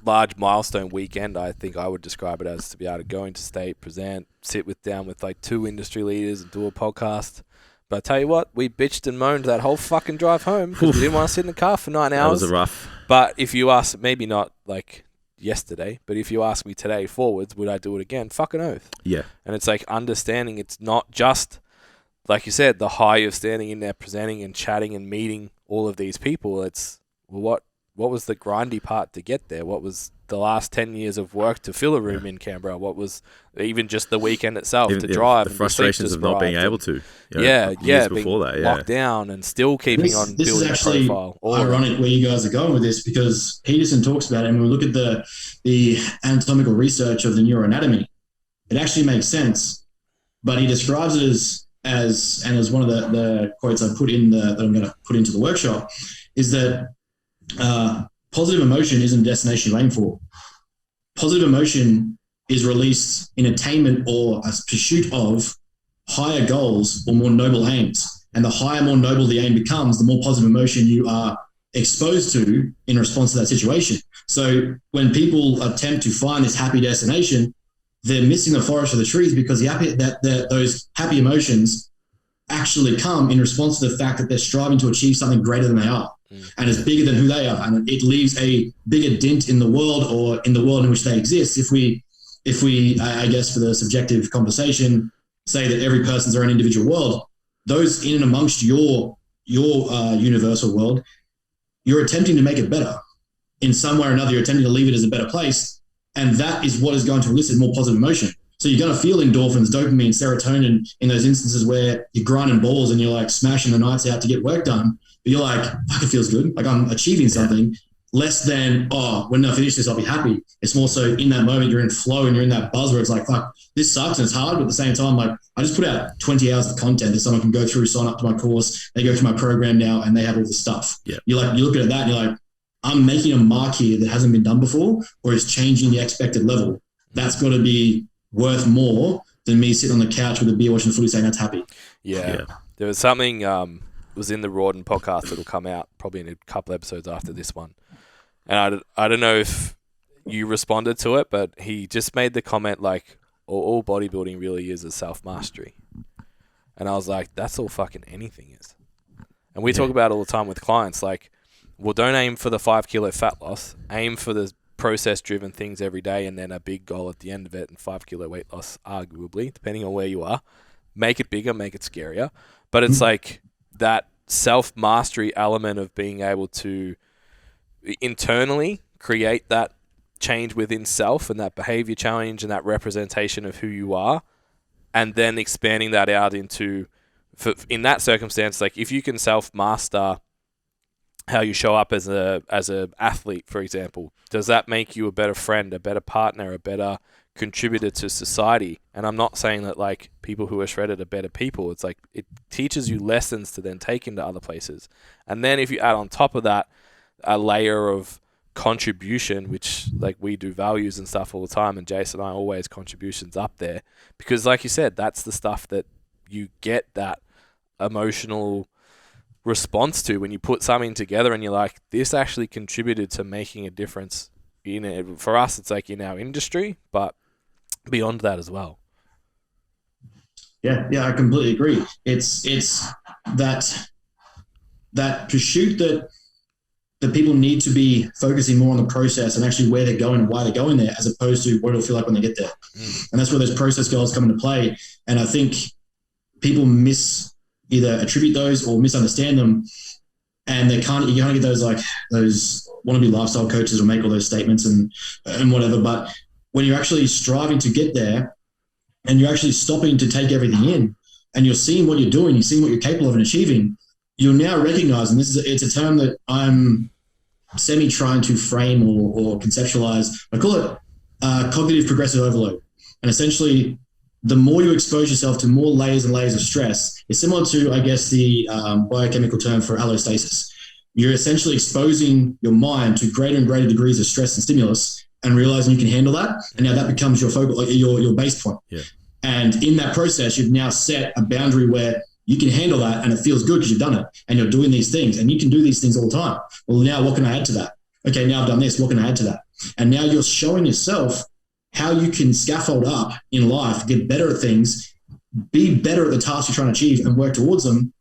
large milestone weekend. I think I would describe it as, to be able to go into state, present, sit down with like 2 industry leaders and do a podcast. But I tell you what, we bitched and moaned that whole fucking drive home because we didn't want to sit in the car for 9 hours. That was rough. But if you ask, maybe not like yesterday, but if you ask me today forwards, would I do it again? Fucking oath. Yeah. And it's like understanding it's not just, like you said, the high of standing in there, presenting and chatting and meeting all of these people. It's, well, what was the grindy part to get there? What was the last 10 years of work to fill a room in Canberra? What was even just the weekend itself to drive? The frustrations of not being able to. You know, years before that, locked down and still keeping on building a profile. This is actually ironic where you guys are going with this, because Peterson talks about it, and when we look at the anatomical research of the neuroanatomy, it actually makes sense. But he describes it as one of the quotes I put in that I'm going to put into the workshop, is that positive emotion isn't a destination you aim for. Positive emotion is released in attainment or a pursuit of higher goals or more noble aims. And the higher, more noble the aim becomes, the more positive emotion you are exposed to in response to that situation. So when people attempt to find this happy destination, they're missing the forest for the trees, because those happy emotions actually come in response to the fact that they're striving to achieve something greater than they are. And it's bigger than who they are, and it leaves a bigger dent in the world, or in the world in which they exist, if if we, I guess for the subjective conversation, say that every person's their own individual world, those in and amongst your universal world, you're attempting to make it better. In some way or another, you're attempting to leave it as a better place. And that is what is going to elicit more positive emotion. So you're going to feel endorphins, dopamine, serotonin in those instances where you're grinding balls and you're like smashing the nights out to get work done. But you're like, fuck, it feels good. Like I'm achieving something. Less than, when I finish this, I'll be happy. It's more so in that moment, you're in flow and you're in that buzz where it's like, fuck, this sucks and it's hard. But at the same time, like I just put out 20 hours of content that someone can go through, sign up to my course. They go through my program now and they have all the stuff. Yeah. You look at that and you're like, I'm making a mark here that hasn't been done before, or is changing the expected level. That's got to be worth more than me sitting on the couch with a beer watching the footy saying that's happy. Yeah. There was something, was in the Rawdon podcast that'll come out probably in a couple episodes after this one. And I don't know if you responded to it, but he just made the comment like, all bodybuilding really is self-mastery. And I was like, that's all fucking anything is. And we talk about it all the time with clients, like, well, don't aim for the 5 kilo fat loss. Aim for the process-driven things every day and then a big goal at the end of it and 5 kilo weight loss, arguably, depending on where you are. Make it bigger, make it scarier. But it's like that self-mastery element of being able to internally create that change within self and that behavior change and that representation of who you are, and then expanding that out into, in that circumstance, like if you can self-master how you show up as a athlete, for example, does that make you a better friend, a better partner, a better contributor to society? And I'm not saying that like people who are shredded are better people. It's like it teaches you lessons to then take into other places. And then if you add on top of that a layer of contribution, which like we do values and stuff all the time, and Jason and I always contributions up there, because like you said, that's the stuff that you get that emotional response to when you put something together and you're like, this actually contributed to making a difference in it. For us, it's like in our industry, but beyond that as well. Yeah, I completely agree. It's that pursuit that people need to be focusing more on the process and actually where they're going and why they're going there, as opposed to what it'll feel like when they get there. And that's where those process goals come into play. And I think people either attribute those or misunderstand them, and you can't get those wannabe lifestyle coaches will make all those statements and whatever. But when you're actually striving to get there and you're actually stopping to take everything in and you're seeing what you're doing, you're seeing what you're capable of and achieving, you'll now recognize, and it's a term that I'm trying to frame or conceptualize. I call it cognitive progressive overload. And essentially, the more you expose yourself to more layers and layers of stress, it's similar to, I guess, the biochemical term for allostasis. You're essentially exposing your mind to greater and greater degrees of stress and stimulus and realizing you can handle that. And now that becomes your focus, your base point. Yeah. And in that process, you've now set a boundary where you can handle that and it feels good because you've done it and you're doing these things and you can do these things all the time. Well, now what can I add to that? Okay, now I've done this. What can I add to that? And now you're showing yourself how you can scaffold up in life, get better at things, be better at the tasks you're trying to achieve and work towards them.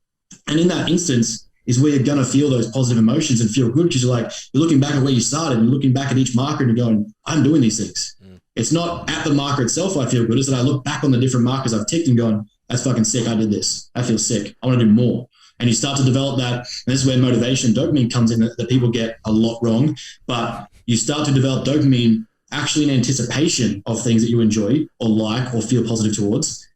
And in that instance is where you're going to feel those positive emotions and feel good because you're looking back at where you started and looking back at each marker and you're going, I'm doing these things. It's not at the marker itself I feel good. It's that I look back on the different markers I've ticked and going, that's fucking sick. I did this. I feel sick. I want to do more. And you start to develop that. And this is where motivation, dopamine comes in that people get a lot wrong. But you start to develop dopamine actually in anticipation of things that you enjoy or like or feel positive towards,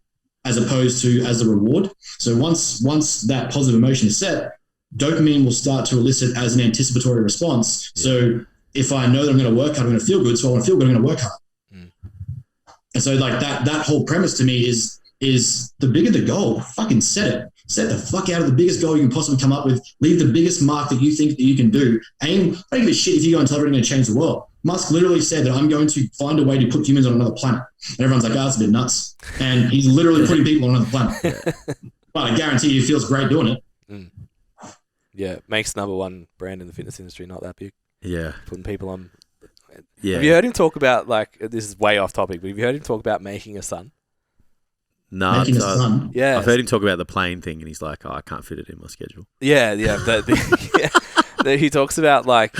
as opposed to as a reward. So once that positive emotion is set, dopamine will start to elicit as an anticipatory response. So if I know that I'm going to work hard, I'm going to feel good. So I want to feel good, I'm going to work hard. And so like that whole premise to me is the bigger the goal, fucking set it. Set the fuck out of the biggest goal you can possibly come up with. Leave the biggest mark that you think that you can do. Aim, I don't give a shit if you go and tell everyone going to change the world. Musk literally said that I'm going to find a way to put humans on another planet. And everyone's like, that's a bit nuts. And he's literally putting people on another planet. But I guarantee you he feels great doing it. Yeah, makes number one brand in the fitness industry not that big. Yeah. Putting people on. Yeah. Have you heard him talk about, like, this is way off topic, but have you heard him talk about making a son? No, making a son. Yeah. I've heard him talk about the plane thing and he's like, I can't fit it in my schedule. Yeah. He talks about, like,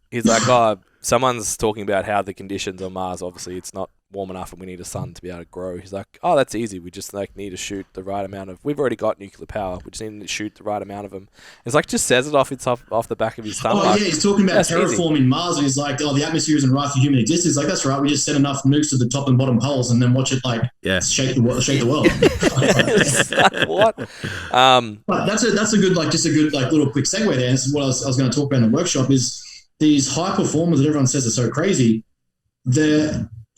he's like, someone's talking about how the conditions on Mars, obviously it's not warm enough and we need a sun to be able to grow. He's like, oh, that's easy. We just like need to shoot the right amount of. We've already got nuclear power. We just need to shoot the right amount of them. It's like just says it off the back of his tongue. Oh like, yeah, he's talking about terraforming easy. Mars, and he's like, oh, the atmosphere isn't right for human existence. Like that's right. We just send enough nukes to the top and bottom poles, and then watch it like shake the world. Like, what? But that's a good like little quick segue there. This is what I was going to talk about in the workshop. Is these high performers that everyone says are so crazy.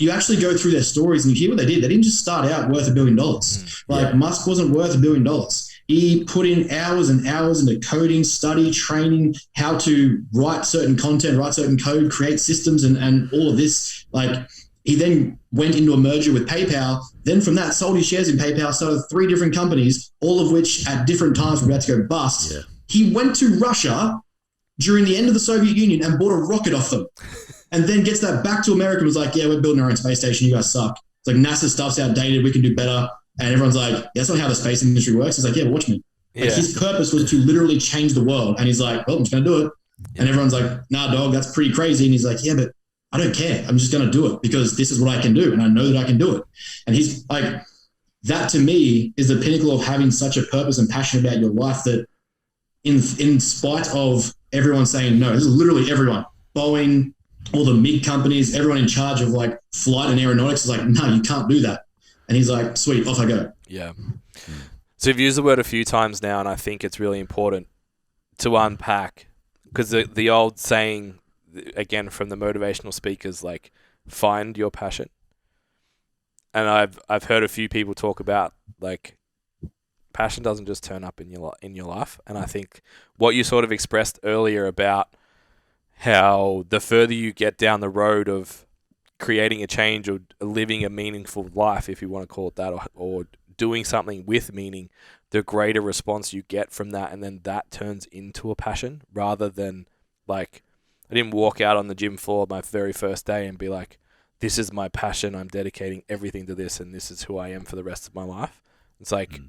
You actually go through their stories and you hear what they did. They didn't just start out worth $1 billion. Musk wasn't worth $1 billion. He put in hours and hours into coding, study, training, how to write certain content, write certain code, create systems, and all of this. Like he then went into a merger with PayPal. Then from that, sold his shares in PayPal, started 3 different companies, all of which at different times were about to go bust. Yeah. He went to Russia during the end of the Soviet Union and bought a rocket off them. And then gets that back to America and was like, yeah, we're building our own space station. You guys suck. It's like NASA stuff's outdated. We can do better. And everyone's like, that's not how the space industry works. He's like, yeah, watch me. Like his purpose was to literally change the world. And he's like, well, I'm just going to do it. And everyone's like, nah, dog, that's pretty crazy. And he's like, yeah, but I don't care. I'm just going to do it because this is what I can do. And I know that I can do it. And he's like, that to me is the pinnacle of having such a purpose and passion about your life that in spite of everyone saying no, this is literally everyone, Boeing, all the MiG companies, everyone in charge of like flight and aeronautics is like, no, you can't do that. And he's like, sweet, off I go. Yeah. So you've used the word a few times now, and I think it's really important to unpack because the old saying, again, from the motivational speakers, like find your passion. And I've heard a few people talk about like passion doesn't just turn up in your life. And I think what you sort of expressed earlier about how the further you get down the road of creating a change or living a meaningful life, if you want to call it that, or doing something with meaning, the greater response you get from that. And then that turns into a passion rather than like, I didn't walk out on the gym floor my very first day and be like, this is my passion. I'm dedicating everything to this and this is who I am for the rest of my life. It's like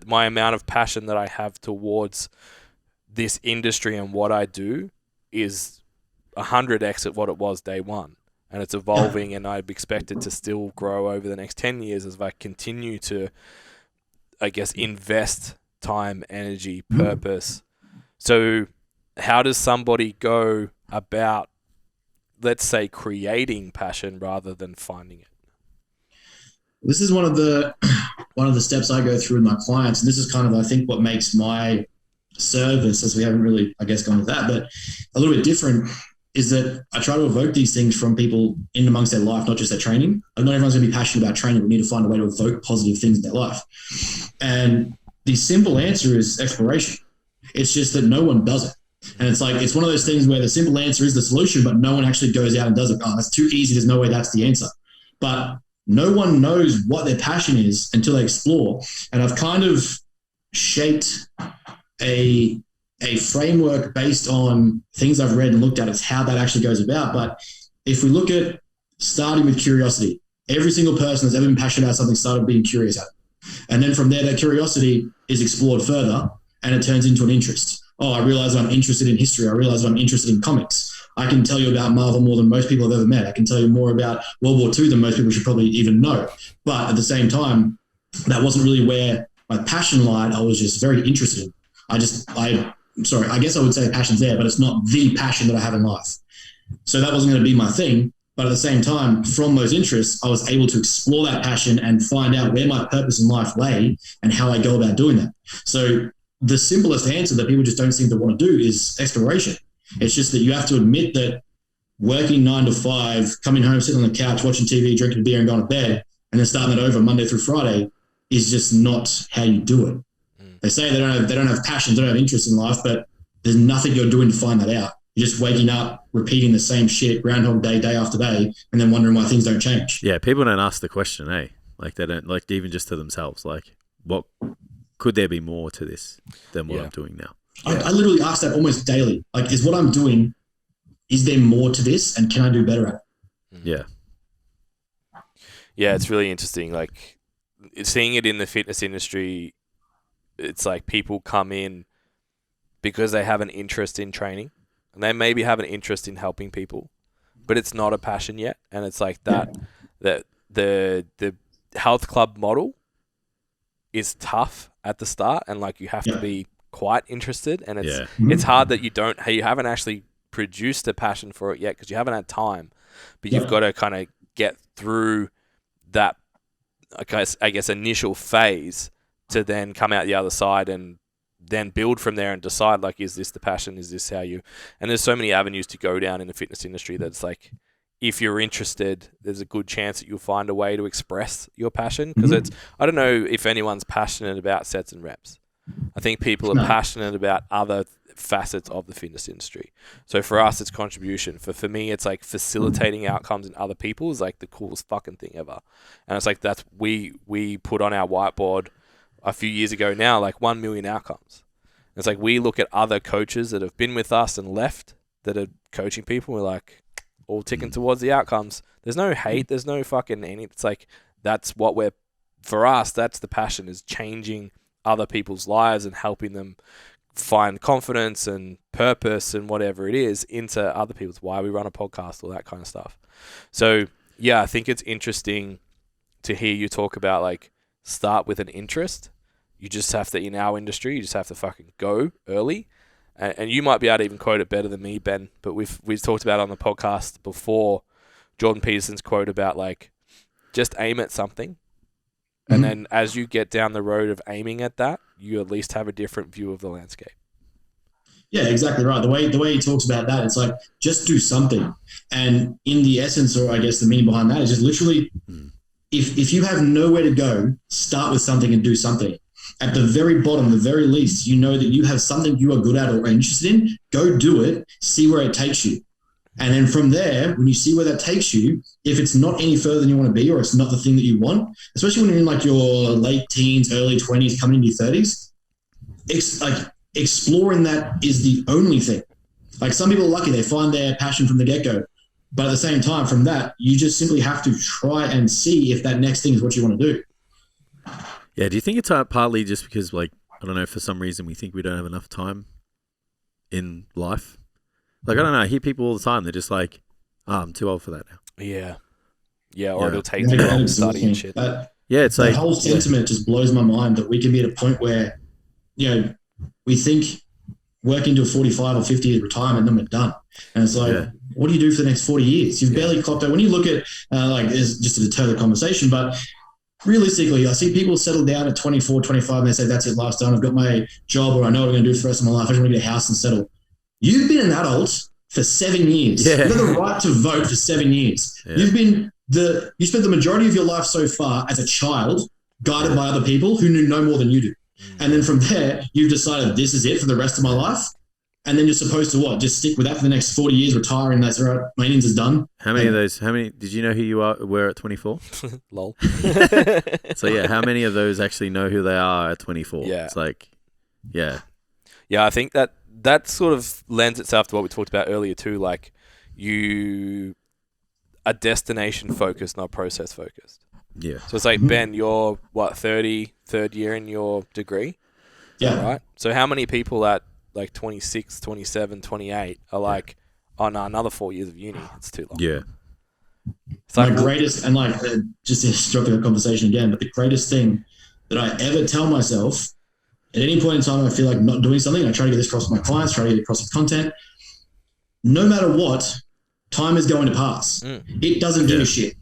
my amount of passion that I have towards this industry and what I do is 100x at what it was day one, and it's evolving, and I expect it to still grow over the next 10 years as I continue to, I guess, invest time, energy, purpose. So how does somebody go about, let's say, creating passion rather than finding it? This is one of the steps I go through with my clients, and this is kind of, I think, what makes my service, as we haven't really, I guess, gone with that, but a little bit different, is that I try to evoke these things from people in amongst their life, not just their training. Like not everyone's going to be passionate about training. We need to find a way to evoke positive things in their life. And the simple answer is exploration. It's just that no one does it. And it's like, it's one of those things where the simple answer is the solution, but no one actually goes out and does it. Oh, that's too easy. There's no way that's the answer. But no one knows what their passion is until they explore. And I've kind of shaped a framework based on things I've read and looked at. It's how that actually goes about. But if we look at starting with curiosity, every single person that's ever been passionate about something started being curious at it. And then from there, that curiosity is explored further and it turns into an interest. Oh, I realize I'm interested in history. I realize I'm interested in comics. I can tell you about Marvel more than most people have ever met. I can tell you more about World War II than most people should probably even know. But at the same time, that wasn't really where my passion lied. I was just very interested in. I guess I would say passion's there, but it's not the passion that I have in life. So that wasn't going to be my thing. But at the same time, from those interests, I was able to explore that passion and find out where my purpose in life lay and how I go about doing that. So the simplest answer that people just don't seem to want to do is exploration. It's just that you have to admit that working 9 to 5, coming home, sitting on the couch, watching TV, drinking beer and going to bed, and then starting it over Monday through Friday is just not how you do it. They say they don't have passion, they don't have interest in life, but there's nothing you're doing to find that out. You're just waking up, repeating the same shit, Groundhog Day, day after day, and then wondering why things don't change. Yeah, people don't ask the question, eh? Like they don't, like even just to themselves, like what could there be more to this than what I'm doing now? I literally ask that almost daily. Like, is what I'm doing, is there more to this, and can I do better at it? Yeah. Yeah, it's really interesting. Like seeing it in the fitness industry. It's like people come in because they have an interest in training and they maybe have an interest in helping people, but it's not a passion yet. And it's like that the health club model is tough at the start, and like you have to be quite interested, and it's hard that you haven't actually produced a passion for it yet because you haven't had time, but you've got to kind of get through that, I guess initial phase to then come out the other side and then build from there and decide, like, is this the passion? Is this how you... And there's so many avenues to go down in the fitness industry that's like, if you're interested, there's a good chance that you'll find a way to express your passion. Because I don't know if anyone's passionate about sets and reps. I think people are passionate about other facets of the fitness industry. So for us, it's contribution. For me, it's like facilitating outcomes in other people is like the coolest fucking thing ever. And it's like, that's, we put on our whiteboard a few years ago now, like 1 million outcomes. It's like we look at other coaches that have been with us and left that are coaching people. We're like, all ticking towards the outcomes. There's no hate. There's no fucking any. It's like, that's what for us, that's the passion, is changing other people's lives and helping them find confidence and purpose and whatever it is into other people's, why we run a podcast, all that kind of stuff. So yeah, I think it's interesting to hear you talk about like, start with an interest. You just have to, in our industry, you just have to fucking go early. And you might be able to even quote it better than me, Ben, but we've talked about on the podcast before Jordan Peterson's quote about like, just aim at something. And then as you get down the road of aiming at that, you at least have a different view of the landscape. Yeah, exactly right. The way he talks about that, it's like, just do something. And in the essence, or I guess the meaning behind that, is just literally, if you have nowhere to go, start with something and do something. At the very bottom, the very least, you know that you have something you are good at or interested in, go do it, see where it takes you. And then from there, when you see where that takes you, if it's not any further than you want to be, or it's not the thing that you want, especially when you're in like your late teens, early 20s, coming into your 30s, exploring that is the only thing. Like, some people are lucky, they find their passion from the get-go. But at the same time, from that, you just simply have to try and see if that next thing is what you want to do. Yeah, do you think it's partly just because, like, I don't know, for some reason we think we don't have enough time in life? Like, I don't know, I hear people all the time, they're just like, I'm too old for that now. Yeah. Yeah, or it'll take too long to study and shit. It's that whole sentiment just blows my mind, that we can be at a point where, you know, we think working to 45 or 50 years retirement, then we're done. And it's like, what do you do for the next 40 years? You've barely clocked out. When you look at, just to deter the conversation, but realistically, I see people settle down at 24, 25, and they say, that's it, life's done. I've got my job, or I know what I'm going to do for the rest of my life. I just want to get a house and settle. You've been an adult for 7 years. Yeah. You've got the right to vote for 7 years. Yeah. You spent the majority of your life so far as a child guided by other people who knew no more than you do. And then from there, you've decided this is it for the rest of my life. And then you're supposed to what? Just stick with that for the next 40 years, retiring. That's right. My innings is done. How many did you know who you were at 24? Lol. So yeah, how many of those actually know who they are at 24? Yeah. It's like, yeah. Yeah, I think that sort of lends itself to what we talked about earlier too. Like, you are destination focused, not process focused. Yeah. So it's like, Ben, you're what, third year in your degree? Yeah. Right. So how many people at like 26, 27, 28 are like, oh no, another 4 years of uni, it's too long. Yeah. It's like my greatest, and like, just interrupting the conversation again, but the greatest thing that I ever tell myself at any point in time, I feel like not doing something, I try to get this across with my clients, try to get it across with content. No matter what, time is going to pass. It doesn't give a shit.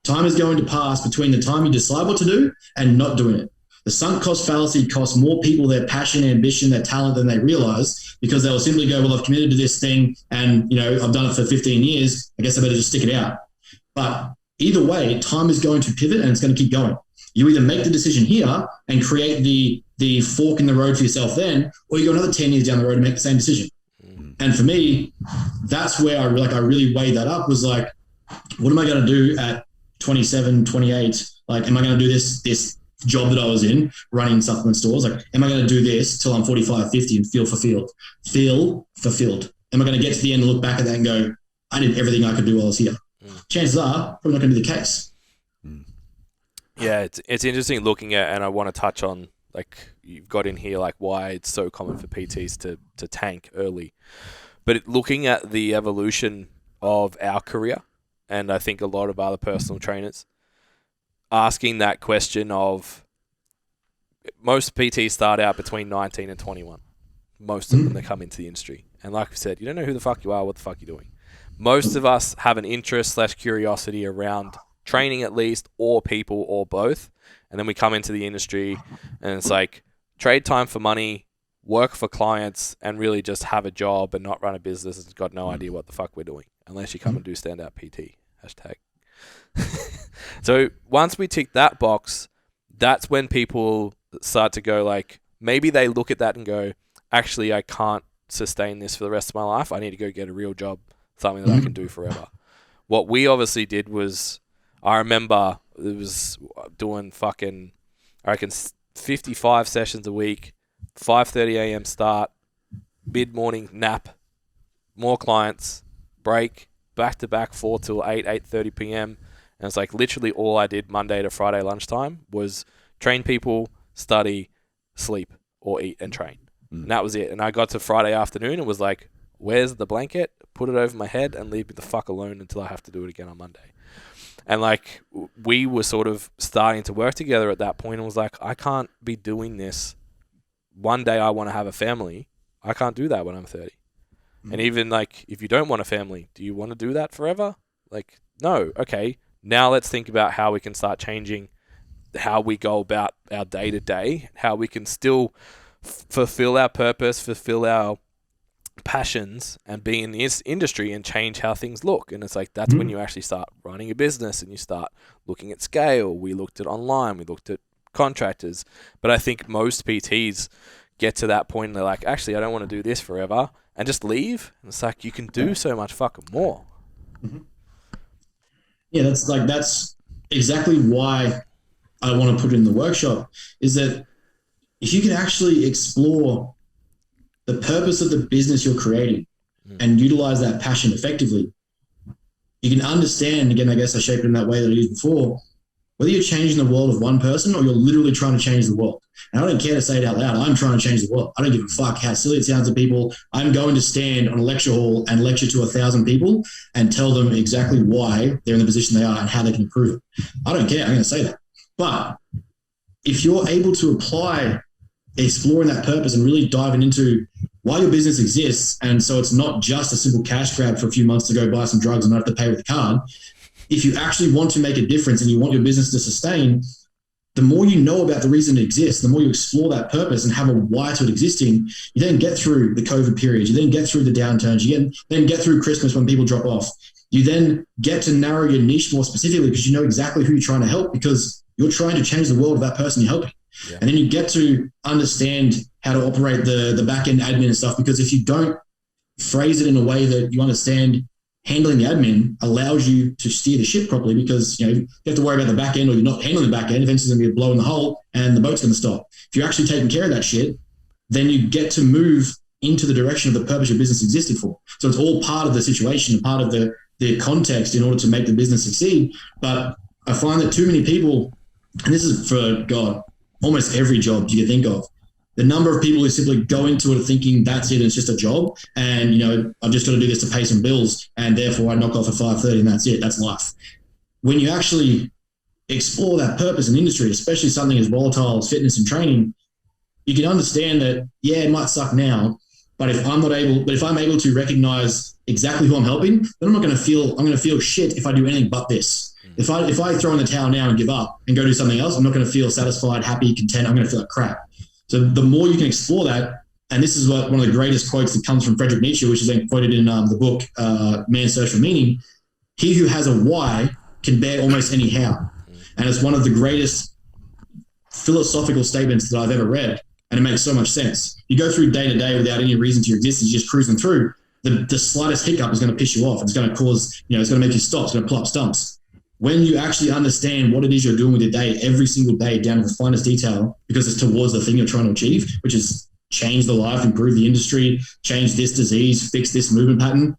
Time is going to pass between the time you decide what to do and not doing it. The sunk cost fallacy costs more people their passion, ambition, their talent than they realize, because they'll simply go, well, I've committed to this thing and, you know, I've done it for 15 years. I guess I better just stick it out. But either way, time is going to pivot and it's going to keep going. You either make the decision here and create the fork in the road for yourself then, or you go another 10 years down the road and make the same decision. And for me, that's where I really weighed that up, was like, what am I going to do at 27, 28? Like, am I going to do this job that I was in, running supplement stores? Like, am I going to do this till I'm 45, 50 and feel fulfilled? Am I going to get to the end and look back at that and go, I did everything I could do while I was here? Chances are probably not going to be the case. Yeah, it's interesting looking at, and I want to touch on, like, you've got in here, like, why it's so common for PTs to tank early. But looking at the evolution of our career, and I think a lot of other personal trainers, asking that question of most PTs start out between 19 and 21. Most of them that come into the industry. And like we said, you don't know who the fuck you are, what the fuck you're doing. Most of us have an interest / curiosity around training at least, or people, or both. And then we come into the industry and it's like trade time for money, work for clients, and really just have a job and not run a business and got no idea what the fuck we're doing. Unless you come and do standout PT. Hashtag. So once we tick that box, that's when people start to go like, maybe they look at that and go, actually, I can't sustain this for the rest of my life. I need to go get a real job, something that I can do forever. What we obviously did was, I remember it was doing fucking, I reckon 55 sessions a week, 5:30 a.m. start, mid-morning nap, more clients, break, back-to-back 4 till 8, 8:30 p.m. And it's like literally all I did Monday to Friday lunchtime was train people, study, sleep, or eat and train. And that was it. And I got to Friday afternoon and was like, where's the blanket? Put it over my head and leave me the fuck alone until I have to do it again on Monday. And like, we were sort of starting to work together at that point and was like, I can't be doing this. One day I want to have a family. I can't do that when I'm 30. And even like, if you don't want a family, do you want to do that forever? Like, no. Okay. Now let's think about how we can start changing how we go about our day to day, how we can still fulfill our purpose, fulfill our passions, and be in this industry and change how things look. And it's like, that's when you actually start running a business and you start looking at scale. We looked at online, we looked at contractors, but I think most PTs get to that point and they're like, actually, I don't want to do this forever, and just leave. And it's like, you can do so much fucking more. Yeah, that's exactly why I want to put it in the workshop, is that if you can actually explore the purpose of the business you're creating and utilize that passion effectively, you can understand, again, I guess I shaped it in that way that I used before, whether you're changing the world of one person or you're literally trying to change the world. And I don't care to say it out loud. I'm trying to change the world. I don't give a fuck how silly it sounds to people. I'm going to stand on a lecture hall and lecture to 1,000 people and tell them exactly why they're in the position they are and how they can improve it. I don't care. I'm going to say that. But if you're able to apply exploring that purpose and really diving into why your business exists, and so it's not just a simple cash grab for a few months to go buy some drugs and not have to pay with a card. If you actually want to make a difference and you want your business to sustain, the more you know about the reason it exists, the more you explore that purpose and have a why to it existing, you then get through the COVID period, you then get through the downturns, you then get through Christmas when people drop off. You then get to narrow your niche more specifically because you know exactly who you're trying to help, because you're trying to change the world of that person you're helping. Yeah. And then you get to understand how to operate the back-end admin and stuff, because if you don't phrase it in a way that you understand, handling the admin allows you to steer the ship properly, because you have to worry about the back end, or you're not handling the back end, eventually there's going to be a blow in the hole and the boat's going to stop. If you're actually taking care of that shit, then you get to move into the direction of the purpose your business existed for. So it's all part of the situation, part of the context in order to make the business succeed. But I find that too many people, and this is for almost every job you can think of, the number of people who simply go into it thinking that's it, it's just a job, and I've just got to do this to pay some bills, and therefore I knock off at 5:30 and that's it, that's life. When you actually explore that purpose in industry, especially something as volatile as fitness and training, you can understand that, yeah, it might suck now, but if I'm able to recognize exactly who I'm helping, then I'm going to feel shit if I do anything but this. If I throw in the towel now and give up and go do something else, I'm not going to feel satisfied, happy, content. I'm going to feel like crap. So the more you can explore that, and this is one of the greatest quotes that comes from Friedrich Nietzsche, which is then quoted in the book Man's Search for Meaning, he who has a why can bear almost any how. And it's one of the greatest philosophical statements that I've ever read, and it makes so much sense. You go through day to day without any reason to your existence, you're just cruising through. The slightest hiccup is going to piss you off. It's going to cause, it's going to make you stop. It's going to pull up stumps. When you actually understand what it is you're doing with your day, every single day, down to the finest detail, because it's towards the thing you're trying to achieve, which is change the life, improve the industry, change this disease, fix this movement pattern,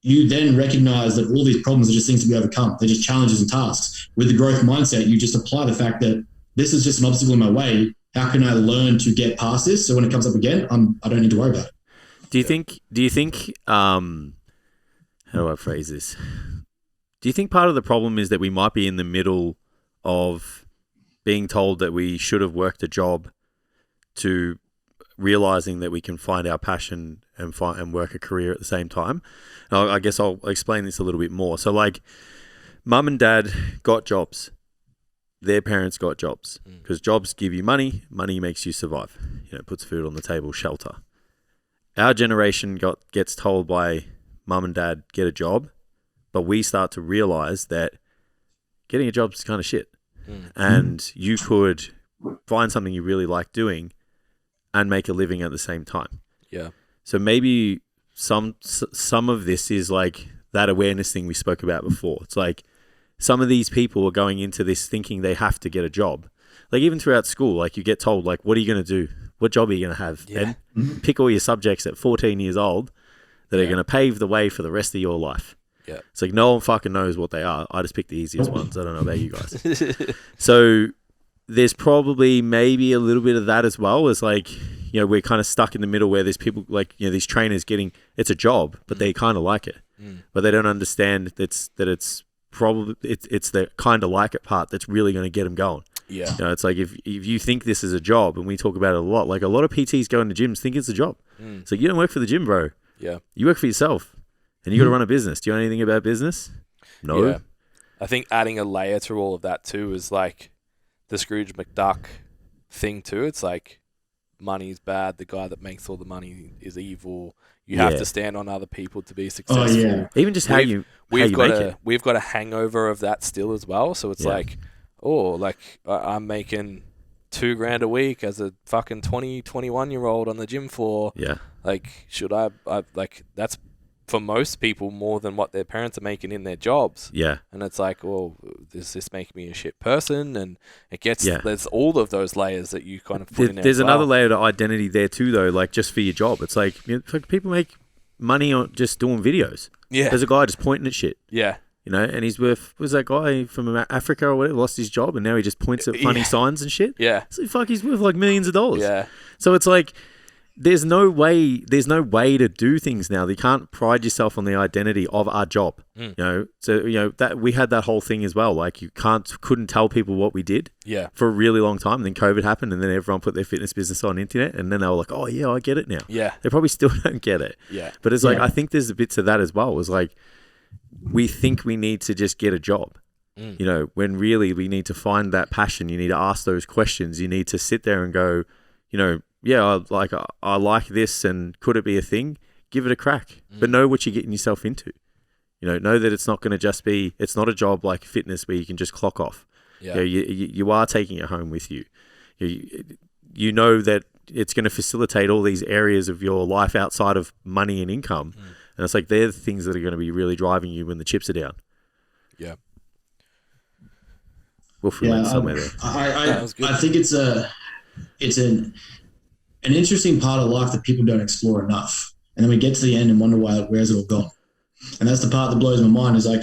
you then recognize that all these problems are just things to be overcome. They're just challenges and tasks. With the growth mindset, you just apply the fact that this is just an obstacle in my way. How can I learn to get past this? So when it comes up again, I don't need to worry about it. Do you think, how do I phrase this? Do you think part of the problem is that we might be in the middle of being told that we should have worked a job to realizing that we can find our passion and work a career at the same time? And I guess I'll explain this a little bit more. So like mum and dad got jobs. Their parents got jobs because jobs give you money. Money makes you survive. Puts food on the table, shelter. Our generation gets told by mum and dad, get a job. But we start to realize that getting a job is kind of shit. And you could find something you really like doing and make a living at the same time. Yeah. So maybe some of this is like that awareness thing we spoke about before. It's like some of these people are going into this thinking they have to get a job. Like even throughout school, like you get told, like, what are you going to do? What job are you going to have? Yeah. And pick all your subjects at 14 years old that are going to pave the way for the rest of your life. Yeah. It's like no one fucking knows what they are. I just picked the easiest ones. I don't know about you guys. So there's probably maybe a little bit of that as well as like, we're kind of stuck in the middle where there's people like, these trainers it's a job, but they kind of like it. But they don't understand that it's probably it's the kind of like it part that's really going to get them going. Yeah. It's like if you think this is a job, and we talk about it a lot, like a lot of PTs go into gyms think it's a job. It's like, you don't work for the gym, bro. Yeah. You work for yourself. And you got to run a business. Do you know anything about business? No. Yeah. I think adding a layer to all of that too is like the Scrooge McDuck thing too. It's like money's bad. The guy that makes all the money is evil. You have to stand on other people to be successful. Oh, yeah. Even just we've got a hangover of that still as well. So it's like, I'm making $2,000 a week as a fucking 21-year-old on the gym floor. Yeah. Like, should I like that's for most people more than what their parents are making in their jobs. Yeah. And it's like, well, does this make me a shit person? And it gets, there's all of those layers that you kind of put in there. There's another layer to identity there too, though, like just for your job. It's like, people make money on just doing videos. Yeah. There's a guy just pointing at shit. Yeah. And he's was that guy from Africa or whatever, lost his job and now he just points at funny signs and shit. Yeah. So he's worth like millions of dollars. Yeah. So it's like, there's no way to do things now. You can't pride yourself on the identity of our job. So that we had that whole thing as well. Like you couldn't tell people what we did. Yeah. For a really long time. And then COVID happened, and then everyone put their fitness business on internet, and then they were like, "Oh yeah, I get it now." Yeah. They probably still don't get it. Yeah. But it's like I think there's a bit to that as well. It was like we think we need to just get a job. When really we need to find that passion. You need to ask those questions. You need to sit there and go, yeah, I like this, and could it be a thing? Give it a crack, but know what you're getting yourself into. Know that it's not going to just be. It's not a job like fitness where you can just clock off. Yeah. You are taking it home with you. You know that it's going to facilitate all these areas of your life outside of money and income, and it's like they're the things that are going to be really driving you when the chips are down. Yeah. We'll find somewhere there. I think it's an interesting part of life that people don't explore enough. And then we get to the end and wonder where's it all gone? And that's the part that blows my mind is like,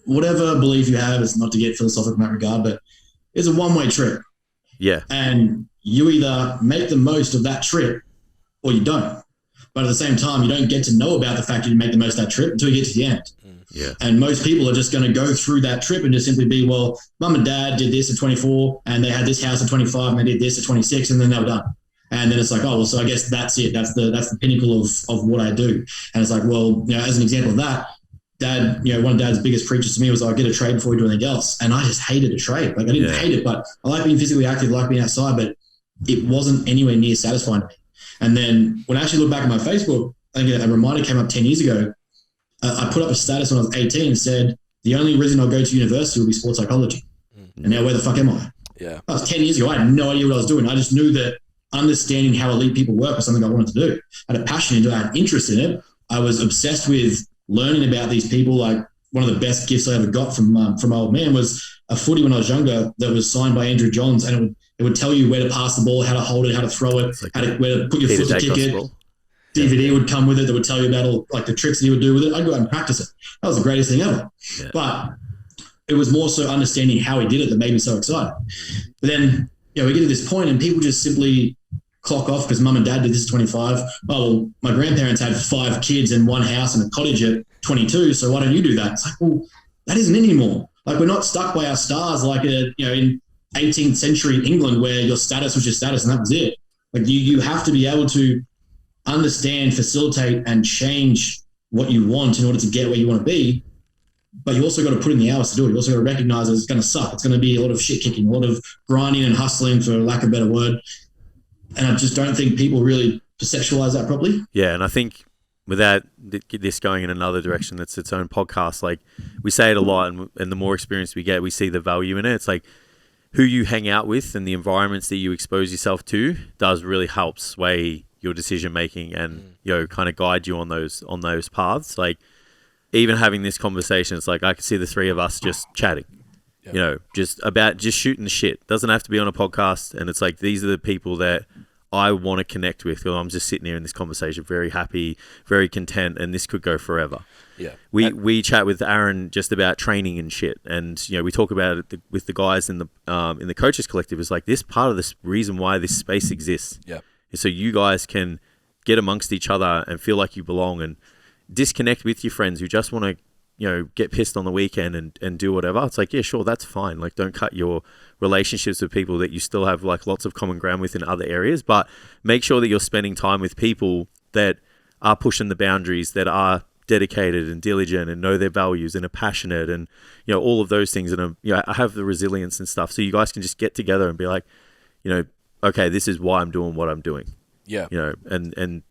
whatever belief you have, it's not to get philosophical in that regard, but it's a one-way trip. Yeah. And you either make the most of that trip or you don't. But at the same time, you don't get to know about the fact that you make the most of that trip until you get to the end. Yeah. And most people are just going to go through that trip and just simply be, well, mum and dad did this at 24 and they had this house at 25 and they did this at 26 and then they were done. And then it's like, oh, well, so I guess that's it. That's the pinnacle of what I do. And it's like, well, as an example of that, Dad, one of Dad's biggest preachers to me was, get a trade before you do anything else. And I just hated a trade. Like I didn't hate it, but I like being physically active, I like being outside, but it wasn't anywhere near satisfying to me. And then when I actually look back at my Facebook, I think a reminder came up 10 years ago. I put up a status when I was 18 and said, the only reason I'll go to university will be sports psychology. And now where the fuck am I? Yeah. That was 10 years ago. I had no idea what I was doing. I just knew that understanding how elite people work was something I wanted to do. I had a passion into it. I had interest in it. I was obsessed with learning about these people. Like one of the best gifts I ever got from my old man was a footy when I was younger that was signed by Andrew Johns, and it would tell you where to pass the ball, how to hold it, how to throw it, where to put your foot to kick it. DVD would come with it that would tell you about all like the tricks that he would do with it. I'd go out and practice it. That was the greatest thing ever. Yeah. But it was more so understanding how he did it that made me so excited. But then, we get to this point and people just simply clock off because mum and dad did this at 25. Oh, well, my grandparents had 5 kids and 1 house and a cottage at 22, so why don't you do that? It's like, well, That isn't it anymore. Like, we're not stuck by our stars like in 18th century England, where your status was your status and that was it. Like, you have to be able to understand, facilitate, and change what you want in order to get where you want to be. But you also got to put in the hours to do it. You also got to recognize that it's going to suck. It's going to be a lot of shit kicking, a lot of grinding and hustling, for lack of a better word. And I just don't think people really conceptualize that properly. Yeah, and I think without this going in another direction, that's its own podcast. Like, we say it a lot, and the more experience we get, we see the value in it. It's like who you hang out with and the environments that you expose yourself to does really help sway your decision making and kind of guide you on those paths. Like, even having this conversation, it's like I can see the three of us just chatting. Yep. Just shooting the shit. Doesn't have to be on a podcast. And it's like, these are the people that I want to connect with. Because I'm just sitting here in this conversation, very happy, very content, and this could go forever. Yeah. We chat with Aaron just about training and shit, and we talk about it with the guys in the coaches collective. It's like, this part of this reason why this space exists. Yeah. Is so you guys can get amongst each other and feel like you belong, and disconnect with your friends who just want to get pissed on the weekend and do whatever. It's like, yeah, sure, that's fine. Like, don't cut your relationships with people that you still have like lots of common ground with in other areas, but make sure that you're spending time with people that are pushing the boundaries, that are dedicated and diligent and know their values and are passionate and all of those things, and have the resilience and stuff, so you guys can just get together and be like, okay, this is why I'm doing what I'm doing. Yeah. And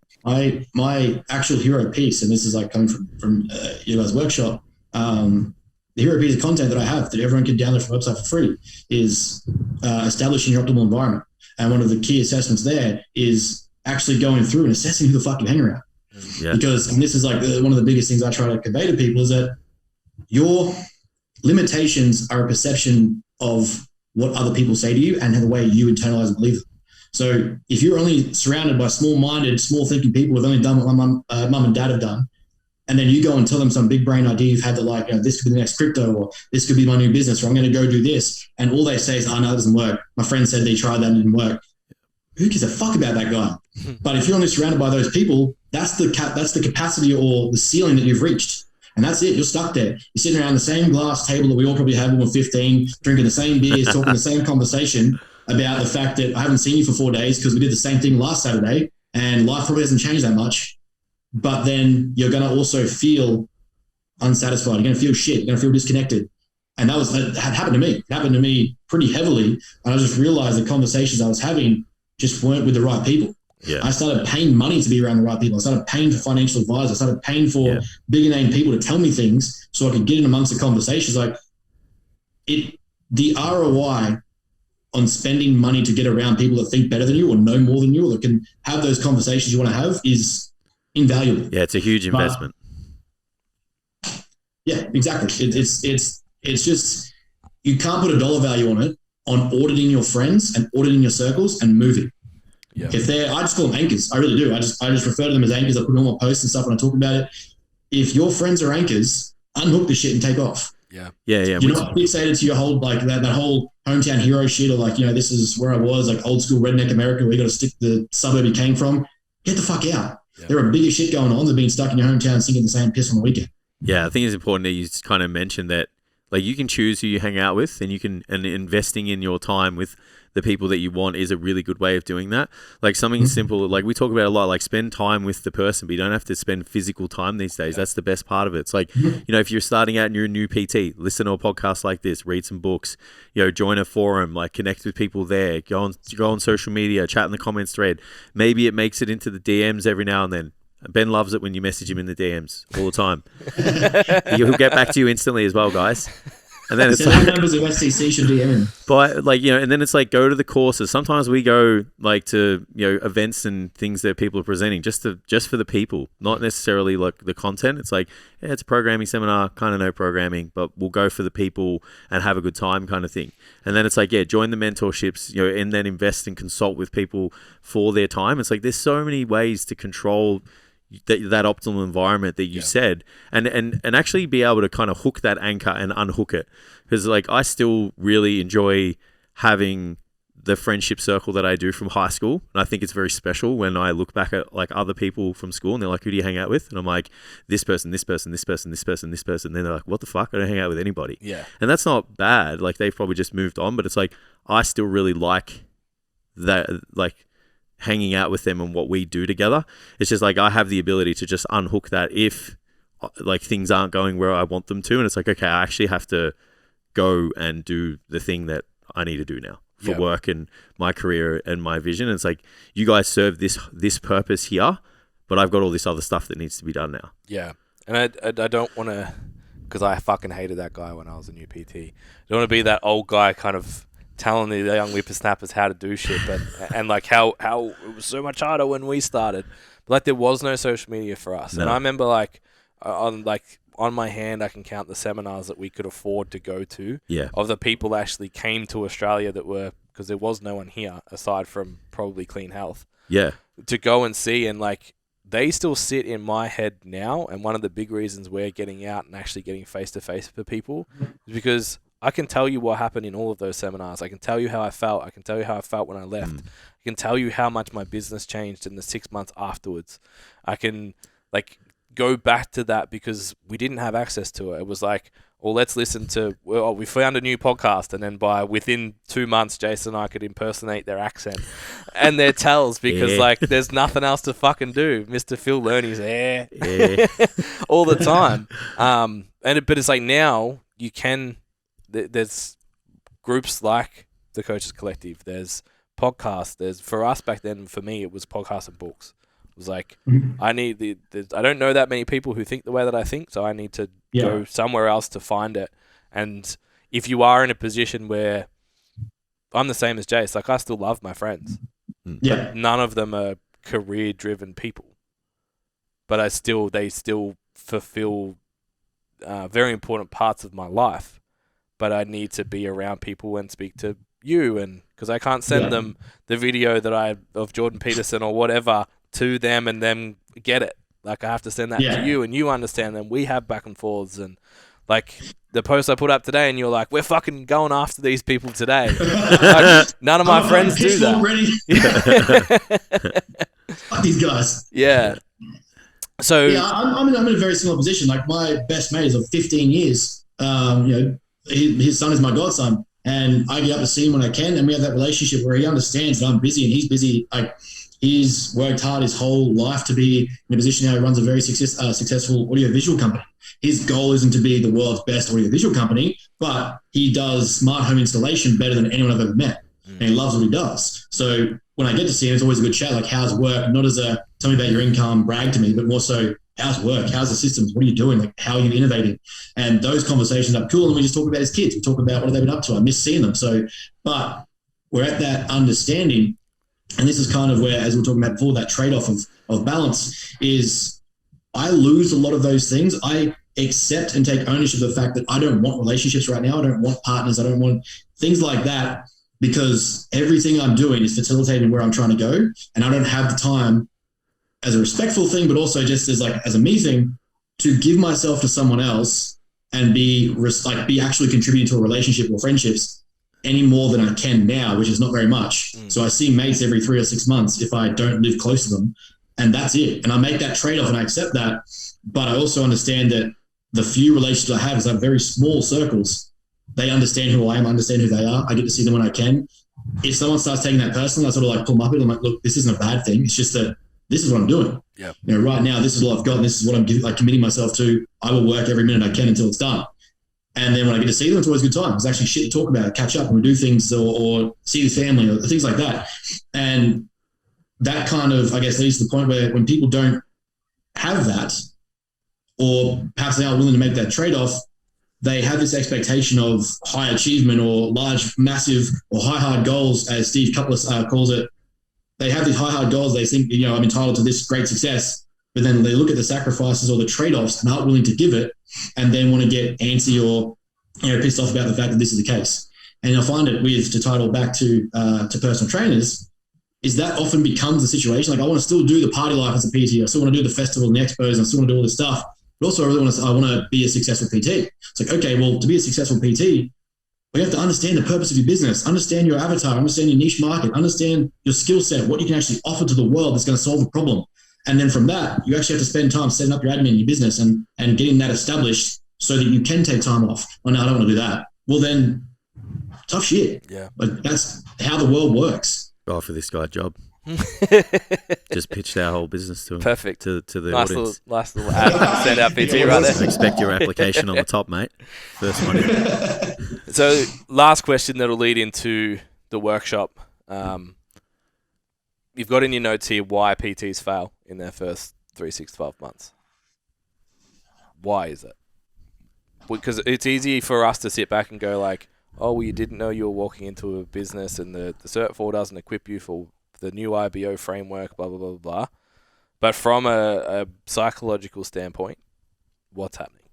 my actual hero piece, and this is like coming from your guys' workshop, the hero piece of content that I have that everyone can download from the website for free is establishing your optimal environment. And one of the key assessments there is actually going through and assessing who the fuck you hang around. Yeah. Because, and this is like one of the biggest things I try to convey to people, is that your limitations are a perception of what other people say to you and the way you internalize and believe them. So if you're only surrounded by small-minded, small-thinking people who've only done what mum and dad have done, and then you go and tell them some big brain idea you've had that, like, this could be the next crypto, or this could be my new business, or I'm going to go do this, and all they say is, oh, no, that doesn't work. My friend said they tried that and it didn't work. Who gives a fuck about that guy? But if you're only surrounded by those people, that's the capacity or the ceiling that you've reached. And that's it. You're stuck there. You're sitting around the same glass table that we all probably had when we were 15, drinking the same beers, talking the same conversation about the fact that I haven't seen you for 4 days because we did the same thing last Saturday, and life probably hasn't changed that much. But then you're going to also feel unsatisfied. You're going to feel shit. You're going to feel disconnected. And that had happened to me. It happened to me pretty heavily. And I just realized the conversations I was having just weren't with the right people. Yeah. I started paying money to be around the right people. I started paying for financial advisors. I started paying for bigger name people to tell me things so I could get in amongst the conversations. Like, the ROI on spending money to get around people that think better than you or know more than you or that can have those conversations you want to have is invaluable. Yeah, it's a huge investment. Yeah, exactly. It's just, you can't put a dollar value on it, on auditing your friends and auditing your circles and moving. Yeah. I just call them anchors. I really do. I just refer to them as anchors. I put them on my posts and stuff when I talk about it. If your friends are anchors, unhook the shit and take off. Yeah. Yeah. You're not fixated to your whole, like, that whole hometown hero shit, or like, this is where I was, like old school redneck America where you got to stick the suburb you came from. Get the fuck out. Yeah. There are bigger shit going on than being stuck in your hometown sinking the same piss on the weekend. Yeah, I think it's important that you kind of mention that, like, you can choose who you hang out with, and investing in your time with the people that you want is a really good way of doing that. Like, something simple, like we talk about a lot, like, spend time with the person, but you don't have to spend physical time these days. Yeah. That's the best part of it. It's like, if you're starting out and you're a new PT, listen to a podcast like this, read some books, join a forum, like, connect with people there, go on social media, chat in the comments thread. Maybe it makes it into the DMs every now and then. Ben loves it when you message him in the DMs all the time. He'll get back to you instantly as well, guys. And then it's like, members of STC should DM him. But, like, and then it's like, go to the courses. Sometimes we go, like, to events and things that people are presenting just for the people, not necessarily like the content. It's like, yeah, it's a programming seminar, kind of no programming, but we'll go for the people and have a good time, kind of thing. And then it's like, yeah, join the mentorships, and then invest and consult with people for their time. It's like, there's so many ways to control that optimal environment that you said, and actually be able to kind of hook that anchor and unhook it. Because, like, I still really enjoy having the friendship circle that I do from high school. And I think it's very special when I look back at like other people from school and they're like, who do you hang out with? And I'm like, this person, this person, this person, this person, this person. And then they're like, what the fuck? I don't hang out with anybody. Yeah. And that's not bad. Like they've probably just moved on, but it's like, I still really like that, like hanging out with them and what we do together. It's just like, I have the ability to just unhook that if like things aren't going where I want them to. And it's like, okay, I actually have to go and do the thing that I need to do now for work and my career and my vision. And it's like, you guys serve this purpose here, but I've got all this other stuff that needs to be done now. Yeah. And I don't want to, because I fucking hated that guy when I was a new PT. I don't want to be that old guy kind of telling the young whippersnappers how to do shit, but and like how it was so much harder when we started. But like there was no social media for us. No. And I remember like on my hand, I can count the seminars that we could afford to go to. Yeah. Of the people that actually came to Australia that were, because there was no one here aside from probably Clean Health. Yeah. To go and see, and like they still sit in my head now. And one of the big reasons we're getting out and actually getting face to face for people is because I can tell you what happened in all of those seminars. I can tell you how I felt. I can tell you how I felt when I left. I can tell you how much my business changed in the 6 months afterwards. I can like go back to that because we didn't have access to it. It was like, well, let's listen to, we found a new podcast, and then within 2 months, Jason and I could impersonate their accent and their tells because like there's nothing else to fucking do. Mr. Phil Learny's all the time. But it's like now you can, there's groups like the Coaches Collective, there's podcasts, for us back then, for me, it was podcasts and books. It was like, I need I don't know that many people who think the way that I think, so I need to go somewhere else to find it. And if you are in a position where I'm the same as Jace, like I still love my friends. Yeah. None of them are career-driven people, but they still fulfill very important parts of my life. But I need to be around people and speak to you, and because I can't send them the video that of Jordan Peterson or whatever to them and them get it. Like I have to send that to you and you understand them. We have back and forths, and like the post I put up today and you're like, we're fucking going after these people today. Like, none of my friends do that. Fuck these guys. Yeah. So I'm in a very similar position. Like my best mate is of 15 years. His son is my godson, and I get up to see him when I can, and we have that relationship where he understands that I'm busy and he's busy. Like he's worked hard his whole life to be in a position now. He runs a very successful audiovisual company. His goal isn't to be the world's best audiovisual company, but he does smart home installation better than anyone I've ever met, and he loves what he does. So when I get to see him, it's always a good chat. Like, how's work? Not as a tell me about your income, brag to me, but more so, how's work? How's the systems? What are you doing? Like, how are you innovating? And those conversations are cool. And we just talk about his kids. We talk about what they've been up to. I miss seeing them. So, but we're at that understanding. And this is kind of where, as we were talking about before, that trade-off of balance is I lose a lot of those things. I accept and take ownership of the fact that I don't want relationships right now. I don't want partners. I don't want things like that, because everything I'm doing is facilitating where I'm trying to go. And I don't have the time, as a respectful thing, but also just as a me thing, to give myself to someone else and be actually contributing to a relationship or friendships any more than I can now, which is not very much. So I see mates every 3 or 6 months if I don't live close to them, and that's it. And I make that trade-off and I accept that. But I also understand that the few relationships I have is like very small circles. They understand who I am, understand who they are. I get to see them when I can. If someone starts taking that personally, I sort of like pull them up a bit. I'm like, look, this isn't a bad thing. It's just that this is what I'm doing. Yeah. Right now, this is what I've got. And this is what I'm committing myself to. I will work every minute I can until it's done. And then when I get to see them, it's always a good time. There's actually shit to talk about, catch up, and we do things or see the family or things like that. And that kind of, I guess, leads to the point where when people don't have that, or perhaps they aren't willing to make that trade-off, they have this expectation of high achievement or large, massive, or high, hard goals, as Steve Cutler calls it. They have these high, hard goals. They think, I'm entitled to this great success, but then they look at the sacrifices or the trade-offs and aren't willing to give it, and then want to get antsy or pissed off about the fact that this is the case. And I find it weird to title back to personal trainers, is that often becomes the situation. Like, I want to still do the party life as a PT. I still want to do the festival and the expos, and I still want to do all this stuff. But also I want to be a successful PT. It's like, okay, well, to be a successful PT, But you have to understand the purpose of your business, understand your avatar, understand your niche market, understand your skill set, what you can actually offer to the world that's going to solve the problem. And then from that, you actually have to spend time setting up your admin in your business and getting that established so that you can take time off. Oh, no, I don't want to do that. Well, then tough shit. Yeah. But that's how the world works. Go for this guy a job. Just pitched our whole business to him. Perfect. To the nice audience. little ad. Send out PT right there. Expect your application on the top, mate. First one in. So last question that'll lead into the workshop. You've got in your notes here why PTs fail in their first 3, 6, 12 months. Why is it? Because it's easy for us to sit back and go like, oh, well, you didn't know you were walking into a business and the Cert 4 doesn't equip you for the new IBO framework, blah, blah, blah, blah. But from a psychological standpoint, what's happening?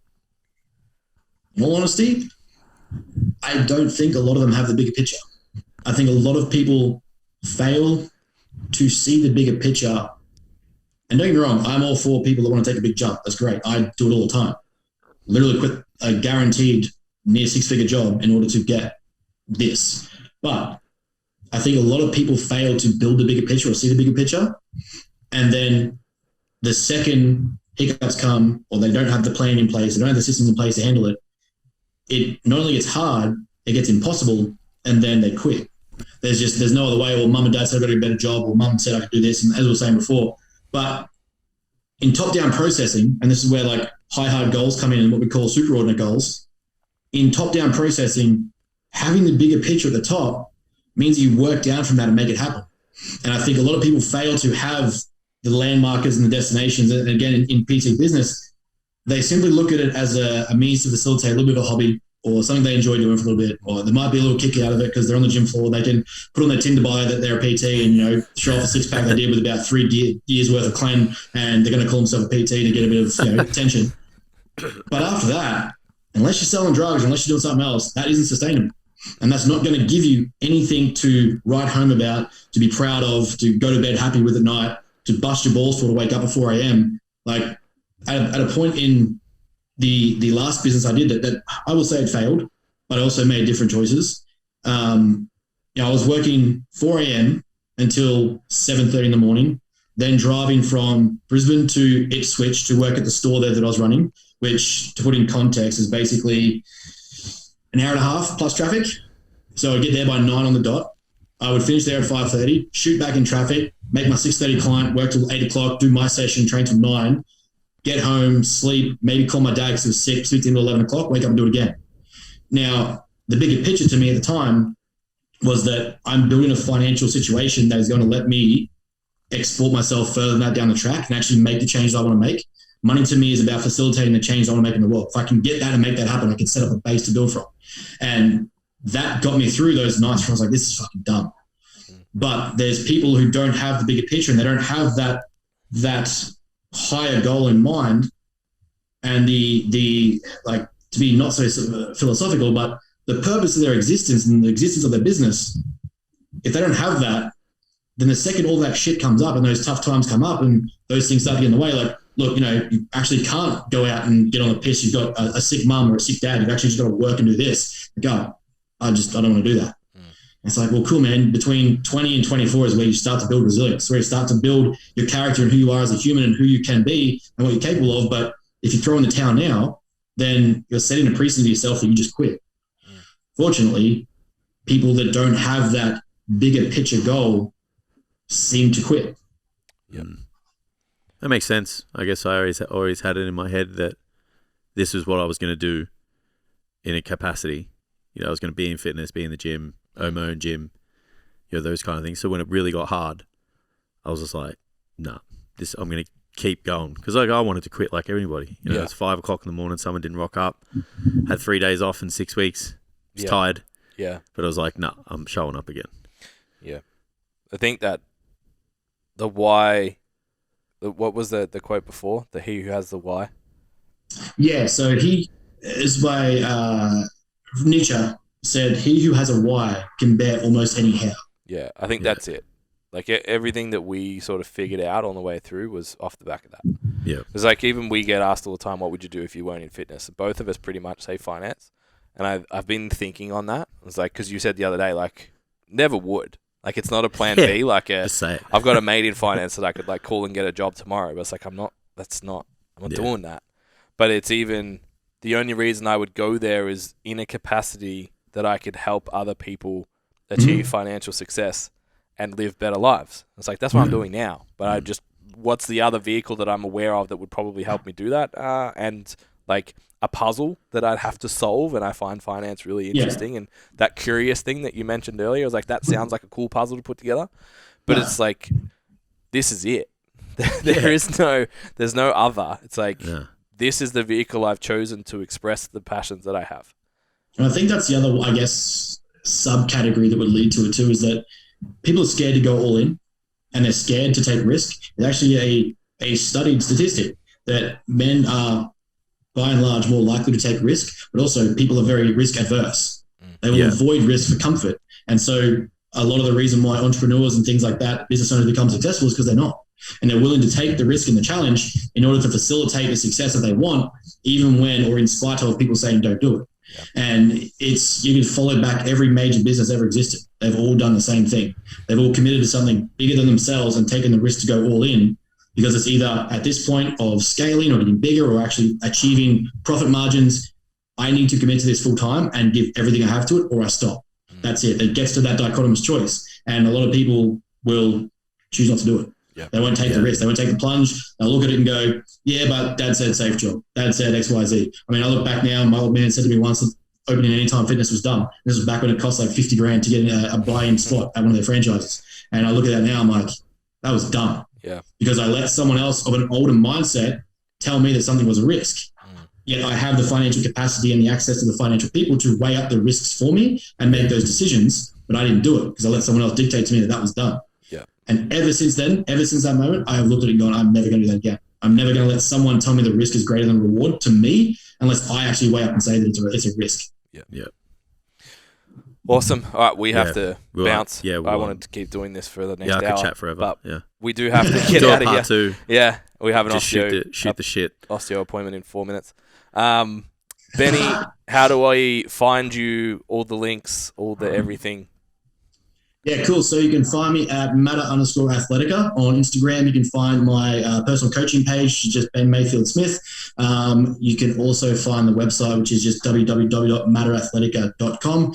In all honesty, I don't think a lot of them have the bigger picture. I think a lot of people fail to see the bigger picture. And don't get me wrong, I'm all for people that want to take a big jump. That's great. I do it all the time. Literally quit a guaranteed near 6-figure job in order to get this. But I think a lot of people fail to build the bigger picture or see the bigger picture. And then the second hiccups come or they don't have the plan in place, they don't have the systems in place to handle it, it not only gets hard, it gets impossible, and then they quit. There's no other way. Or mum and dad said I've got to do a better job, or mum said I could do this, and as I was saying before. But in top-down processing, and this is where like high-hard goals come in and what we call superordinate goals, in top-down processing, having the bigger picture at the top means you work down from that and make it happen. And I think a lot of people fail to have the landmarkers and the destinations. And again, in PT business, they simply look at it as a means to facilitate a little bit of a hobby or something they enjoy doing for a little bit, or there might be a little kick out of it because they're on the gym floor. They can put on their Tinder bio that they're a PT and, show off a six-pack they did with about 3 years worth of clean, and they're going to call themselves a PT to get a bit of attention. But after that, unless you're selling drugs, unless you're doing something else, that isn't sustainable. And that's not going to give you anything to write home about, to be proud of, to go to bed happy with at night, to bust your balls for, to wake up at 4 a.m. Like at a point in the last business I did that I will say it failed, but I also made different choices. I was working 4 a.m. until 7:30 in the morning, then driving from Brisbane to Ipswich to work at the store there that I was running, which, to put in context, is basically an hour and a half plus traffic. So I'd get there by 9 on the dot. I would finish there at 5:30, shoot back in traffic, make my 6:30 client, work till 8 o'clock, do my session, train till 9, get home, sleep, maybe call my dad because he was sick, sleep till 11 o'clock, wake up and do it again. Now, the bigger picture to me at the time was that I'm building a financial situation that is going to let me export myself further than that down the track and actually make the change that I want to make. Money to me is about facilitating the change I want to make in the world. If I can get that and make that happen, I can set up a base to build from. And that got me through those nights where I was like, this is fucking dumb. But there's people who don't have the bigger picture and they don't have that higher goal in mind, and the like, to be not so philosophical, but the purpose of their existence and the existence of their business, if they don't have that, then the second all that shit comes up and those tough times come up and those things start to get in the way, like, look, you actually can't go out and get on the piss. You've got a sick mum or a sick dad. You've actually just got to work and do this. Go, I don't want to do that. It's like, well, cool, man. Between 20 and 24 is where you start to build resilience, where you start to build your character and who you are as a human and who you can be and what you're capable of. But if you throw in the towel now, then you're setting a precedent to yourself that you just quit. Fortunately, people that don't have that bigger picture goal seem to quit. Yeah. That makes sense. I guess I always had it in my head that this is what I was going to do in a capacity. I was going to be in fitness, be in the gym, own my own gym, those kind of things. So when it really got hard, I was just like, nah, I'm going to keep going. Because I wanted to quit like everybody. It's 5 o'clock in the morning, someone didn't rock up, had 3 days off in 6 weeks, was tired. Yeah. But I was like, nah, I'm showing up again. Yeah. I think that the why, what was the quote before? The he who has the why? Yeah, so he is by Nietzsche said, he who has a why can bear almost any how. Yeah, I think that's it. Like everything that we sort of figured out on the way through was off the back of that. Yeah. It's like even we get asked all the time, what would you do if you weren't in fitness? Both of us pretty much say finance. And I've been thinking on that. It's like, because you said the other day, like, never would. Like, it's not a plan B. Like, Just say it. I've got a mate in finance that I could like call and get a job tomorrow. But it's like, I'm not doing that. But it's even, the only reason I would go there is in a capacity that I could help other people achieve financial success and live better lives. It's like, that's what I'm doing now. But what's the other vehicle that I'm aware of that would probably help me do that? And like a puzzle that I'd have to solve. And I find finance really interesting. And that curious thing that you mentioned earlier, I was like, that sounds like a cool puzzle to put together. But it's like, this is it. There's no other. It's like, this is the vehicle I've chosen to express the passions that I have. And I think that's the other, I guess, subcategory that would lead to it too, is that people are scared to go all in and they're scared to take risk. It's actually a studied statistic that men are by and large more likely to take risk, but also people are very risk adverse. They will avoid risk for comfort. And so a lot of the reason why entrepreneurs and things like that, business owners become successful is because they're not. And they're willing to take the risk and the challenge in order to facilitate the success that they want, even when or in spite of people saying don't do it. Yeah. And you can follow back every major business ever existed. They've all done the same thing. They've all committed to something bigger than themselves and taken the risk to go all in, because it's either at this point of scaling or getting bigger or actually achieving profit margins. I need to commit to this full time and give everything I have to it, or I stop. That's it. It gets to that dichotomous choice. And a lot of people will choose not to do it. Yeah. They won't take the risk. They won't take the plunge. They'll look at it and go, yeah, but Dad said safe job. Dad said X, Y, Z. I mean, I look back now, my old man said to me once that opening Anytime Fitness was done. This was back when it cost like $50,000 to get a buy-in spot at one of their franchises. And I look at that now, I'm like, that was dumb. Yeah. Because I let someone else of an older mindset tell me that something was a risk. Yet I have the financial capacity and the access to the financial people to weigh up the risks for me and make those decisions, but I didn't do it because I let someone else dictate to me that was done. Yeah. And ever since that moment, I have looked at it and gone, I'm never going to do that again. I'm never going to let someone tell me the risk is greater than the reward to me unless I actually weigh up and say that it's a risk. Yeah. Yeah. Awesome. All right, we have to bounce. I wanted to keep doing this for the next hour. I could chat forever. But we do have to get out of here. Two. Yeah, we have an shoot the shit. Osteo appointment in 4 minutes. Benny, how do I find you? All the links, all the everything. Yeah, cool. So you can find me at Matter_Athletica on Instagram. You can find my personal coaching page, just Ben Mayfield-Smith. You can also find the website, which is just www.matterathletica.com.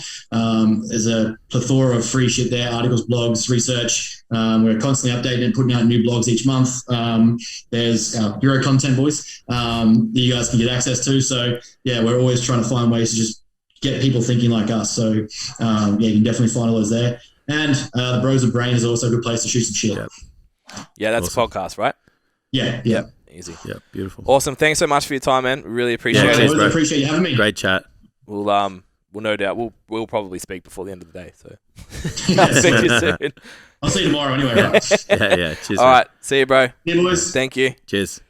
There's a plethora of free shit there, articles, blogs, research. We're constantly updating and putting out new blogs each month. There's our hero content, boys, that you guys can get access to. So, yeah, we're always trying to find ways to just get people thinking like us. So, you can definitely find all those there. And the Bros of Brain is also a good place to shoot some shit. Yeah, that's awesome. A podcast, right? Yeah. Easy. Yeah, beautiful. Awesome. Thanks so much for your time, man. We really appreciate it. I appreciate you having me. Great chat. We'll no doubt we'll probably speak before the end of the day. So I'll see you soon. I'll see you tomorrow anyway, right? Yeah. Cheers. All right. See you, bro. Yeah, boys. Thank you. Cheers.